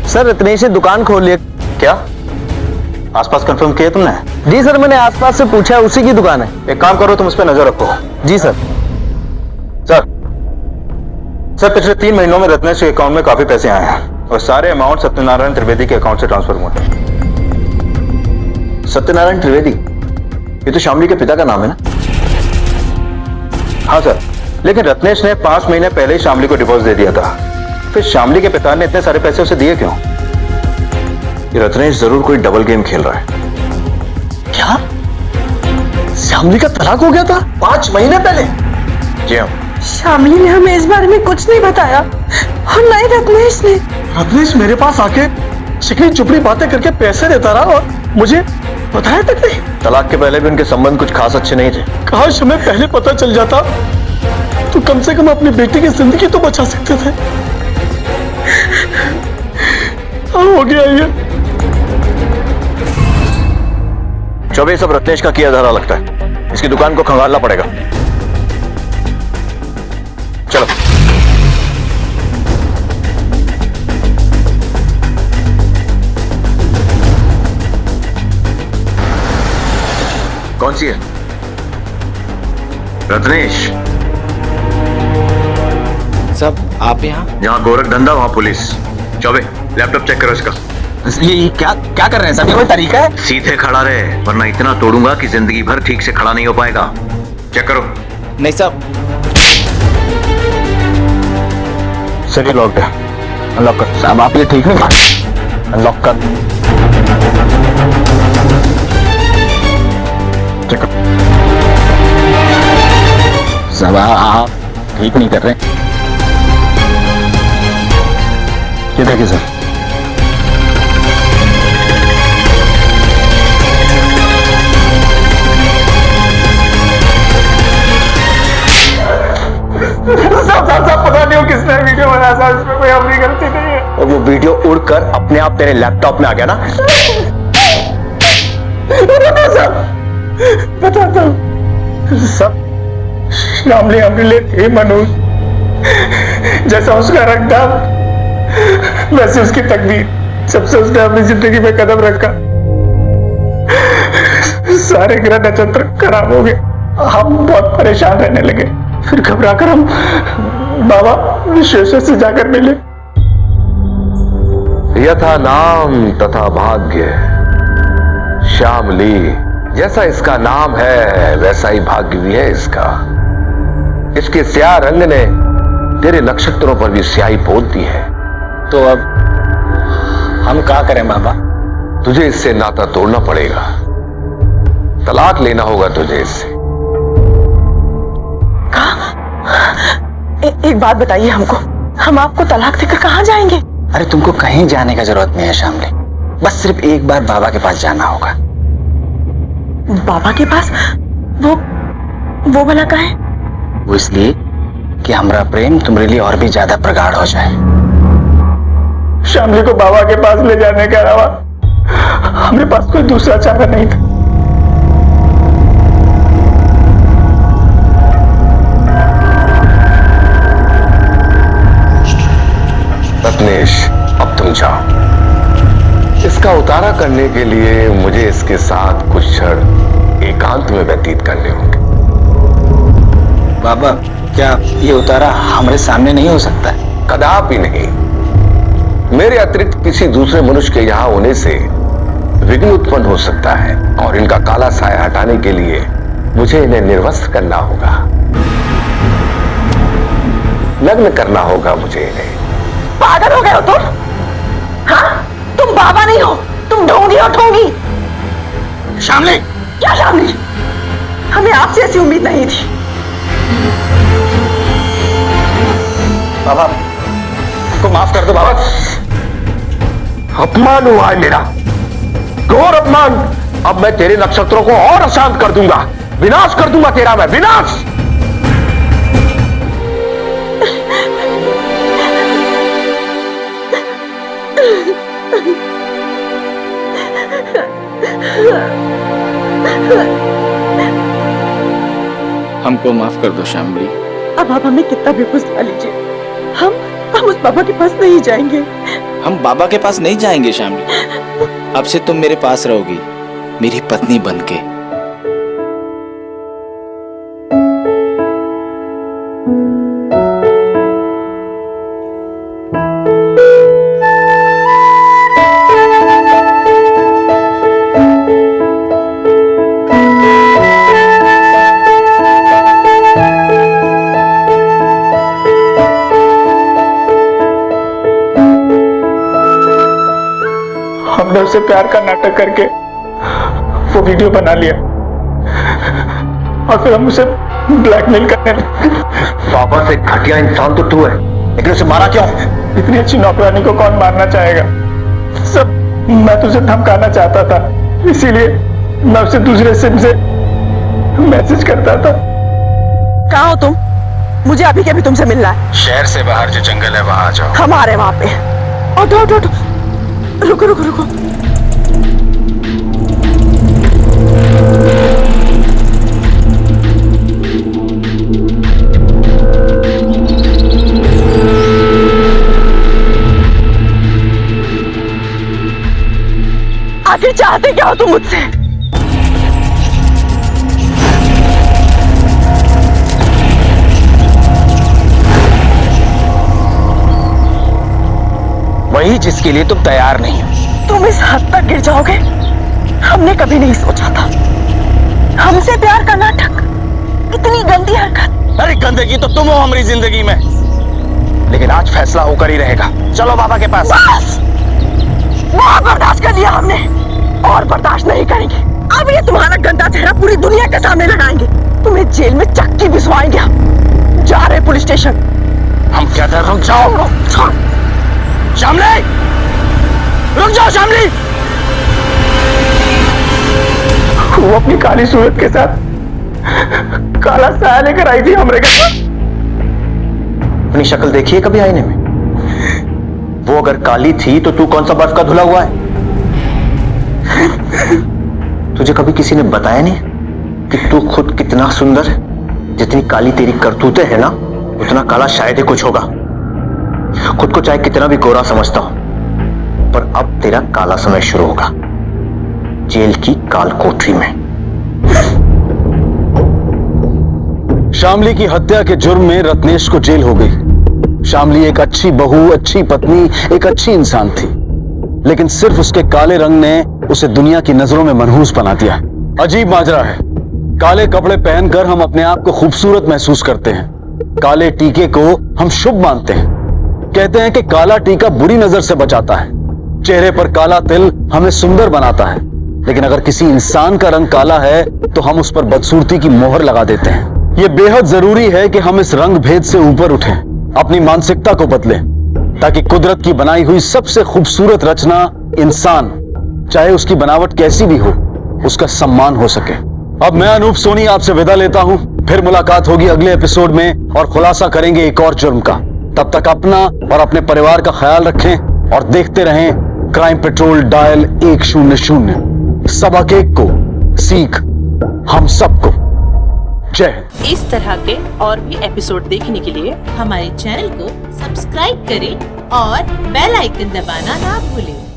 सर रत्नेश ने दुकान खोल लिया। क्या आसपास कंफर्म किया तुमने? जी सर, मैंने आसपास से पूछा, उसी की दुकान है। एक काम करो, तुम उस पर नजर रखो। जी सर। सर पिछले 3 महीनों में रत्नेश के अकाउंट में काफी पैसे आए हैं और सारे अमाउंट सत्यनारायण त्रिवेदी के अकाउंट से ट्रांसफर हुए। सत्यनारायण त्रिवेदी, ये तो शामली के पिता का नाम है ना? हाँ सर, लेकिन रत्नेश ने 5 महीने पहले ही शामली को डिवोर्स दे दिया था। फिर शामली के पिता ने इतने सारे पैसे उसे दिए क्यों? ये रत्नेश जरूर कोई डबल गेम खेल रहा है। क्या शामली का तलाक हो गया था 5 महीने पहले? जी हाँ। शामली ने हमें इस बारे में कुछ नहीं बताया, और ना ही रत्नेश ने। रत्नेश मेरे पास आके चिकनी चुपड़ी बातें करके पैसे देता रहा और मुझे बताया तक नहीं। तलाक के पहले भी उनके संबंध कुछ खास अच्छे नहीं थे। काश हमें पहले पता चल जाता तो कम से कम अपनी बेटी की जिंदगी तो बचा सकते थे। हो गया ये। चौबे सब रत्नेश का किया धरा लगता है। इसकी दुकान को खंगालना पड़ेगा। चलो। कौन सी है? रत्नेश। सब आप यहाँ? जहाँ गोरख धंधा वहाँ पुलिस। चौबे लैपटॉप चेक करो इसका। ये क्या क्या कर रहे हैं सर? ये कोई तरीका है? सीधे खड़ा रहे, वरना इतना तोड़ूंगा कि जिंदगी भर ठीक से खड़ा नहीं हो पाएगा। चेक करो। नहीं साहब। सर ये लॉक्ड है, अनलॉक कर। साहब आप ये ठीक नहीं कर। अनलॉक कर। चेक करो। साहब आप ठीक नहीं कर रहे। ये देखिए सर। सब पता नहीं हो किसने वीडियो बनाया था, इसमें कोई अपनी गलती नहीं है। और वो वीडियो उड़कर अपने आप तेरे लैपटॉप में आ गया ना? बताता हूँ सब श्यामली हमने लिए थे मनोज। जैसा उसका रंग था वैसे उसकी तकदीर। जब से उसने अपनी जिंदगी में कदम रखा सारे ग्रह नक्षत्र खराब हो गए। हम बहुत परेशान रहने लगे। फिर घबराकर हम बाबा विश्वेश्वर से जाकर मिले। यथा नाम तथा भाग्य। श्यामली जैसा इसका नाम है वैसा ही भाग्य भी है इसका। इसके स्याह रंग ने तेरे नक्षत्रों पर भी स्याही पोत दी है। तो अब हम क्या करें बाबा? तुझे इससे नाता तोड़ना पड़ेगा। तलाक लेना होगा तुझे इससे। एक बात बताइए हमको, हम आपको तलाक देकर कहाँ जाएंगे? अरे तुमको कहीं जाने का जरूरत नहीं है श्यामली, बस सिर्फ एक बार बाबा के पास जाना होगा। बाबा के पास? वो भला का है? वो इसलिए कि हमारा प्रेम तुम्हारे लिए और भी ज्यादा प्रगाढ़ हो जाए। श्यामली को बाबा के पास ले जाने के अलावा हमारे पास कोई दूसरा चारा नहीं था। रत्नेश अब तुम जाओ। इसका उतारा करने के लिए मुझे इसके साथ कुछ क्षण एकांत में व्यतीत करने होंगे। बाबा क्या ये उतारा हमारे सामने नहीं हो सकता है? कदापि नहीं। मेरे अतिरिक्त किसी दूसरे मनुष्य के यहाँ होने से विघ्न उत्पन्न हो सकता है और इनका काला साया हटाने के लिए मुझे इन्हें निर्वस्त्र करना होगा, नग्न करना होगा मुझे इन्हें। पागल हो गए हो तुम? हाँ? तुम बाबा नहीं हो, तुम ढोंगी हो ढोंगी। श्यामली! क्या श्यामली? हमें आपसे ऐसी उम्मीद नहीं थी। बाबा को माफ कर दो बाबा। अपमान हुआ है मेरा, घोर अपमान। अब मैं तेरे नक्षत्रों को और अशांत कर दूंगा, विनाश कर दूंगा तेरा मैं, विनाश। हमको माफ कर दो श्यामली। अब आप हमें कितना भी पुष्पा लीजिए, हम उस बाबा के पास नहीं जाएंगे। हम बाबा के पास नहीं जाएंगे श्यामली। अब से तुम मेरे पास रहोगी, मेरी पत्नी बनके। हमने उसे प्यार का नाटक करके वो वीडियो बना लिया और फिर हम उसे ब्लैकमेल करने लगे। बाबा से घटिया इंसान तो तू है, लेकिन उसे मारा क्यों? इतनी अच्छी नौकरानी को कौन मारना चाहेगा? सब मैं तुझे धमकाना चाहता था, इसीलिए मैं उसे दूसरे सिम से मैसेज करता था। कहाँ हो तुम? मुझे अभी के अभी तुमसे मिलना है। शहर से बाहर जो जंगल है वहां आ जाओ। हम आ रहे हैं वहां पे। उठो। रुको। आखिर चाहते क्या हो तुम मुझसे? वही जिसके लिए तुम तैयार नहीं हो। तुम इस हद तक गिर जाओगे हमने कभी नहीं सोचा था। हमसे प्यार का नाटक, इतनी गंदी हरकत। अरे गंदगी तो तुम हो हमारी जिंदगी में, लेकिन आज फैसला होकर ही रहेगा। चलो बाबा के पास। बस बहुत बर्दाश्त कर लिया हमने और बर्दाश्त नहीं करेंगे। अब ये तुम्हारा गंदा चेहरा पूरी दुनिया के सामने लगाएंगे। तुम्हें जेल में चक्की भिजवाएंगे। हम जा रहे पुलिस स्टेशन। हम क्या कर? रुक जाओ श्यामली, रुक जाओ श्यामली। वो अपनी काली सूरत के साथ काला साया लेकर आई थी हमरे घर पर। अपनी शक्ल देखिए कभी आईने में। वो अगर काली थी तो तू कौन सा बर्फ का धुला हुआ है? तुझे कभी किसी ने बताया नहीं कि तू खुद कितना सुंदर है? जितनी काली तेरी करतूतें है ना, उतना काला शायद ही कुछ होगा। खुद को चाहे कितना भी गोरा समझता हो, पर अब तेरा काला समय शुरू होगा, जेल की काल कोठरी में। शामली की हत्या के जुर्म में रत्नेश को जेल हो गई। शामली एक अच्छी बहू, अच्छी पत्नी, एक अच्छी इंसान थी, लेकिन सिर्फ उसके काले रंग ने उसे दुनिया की नजरों में मनहूस बना दिया। अजीब माजरा है। काले कपड़े पहनकर हम अपने आप को खूबसूरत महसूस करते हैं। काले टीके को हम शुभ मानते हैं। कहते हैं कि काला टीका बुरी नजर से बचाता है। चेहरे पर काला तिल हमें सुंदर बनाता है, लेकिन अगर किसी इंसान का रंग काला है तो हम उस पर बदसूरती की मोहर लगा देते हैं। यह बेहद जरूरी है कि हम इस रंग भेद से ऊपर उठें, अपनी मानसिकता को बदलें, ताकि कुदरत की बनाई हुई सबसे खूबसूरत रचना इंसान, चाहे उसकी बनावट कैसी भी हो, उसका सम्मान हो सके। अब मैं अनूप सोनी आपसे विदा लेता हूं। फिर मुलाकात होगी अगले एपिसोड में और खुलासा करेंगे एक और जुर्म का। तब तक अपना और अपने परिवार का ख्याल रखें और देखते रहें क्राइम पेट्रोल डायल 100। सबक एक को सीख हम सबको। जय। इस तरह के और भी एपिसोड देखने के लिए हमारे चैनल को सब्सक्राइब करें और बेल आइकन दबाना ना भूलें।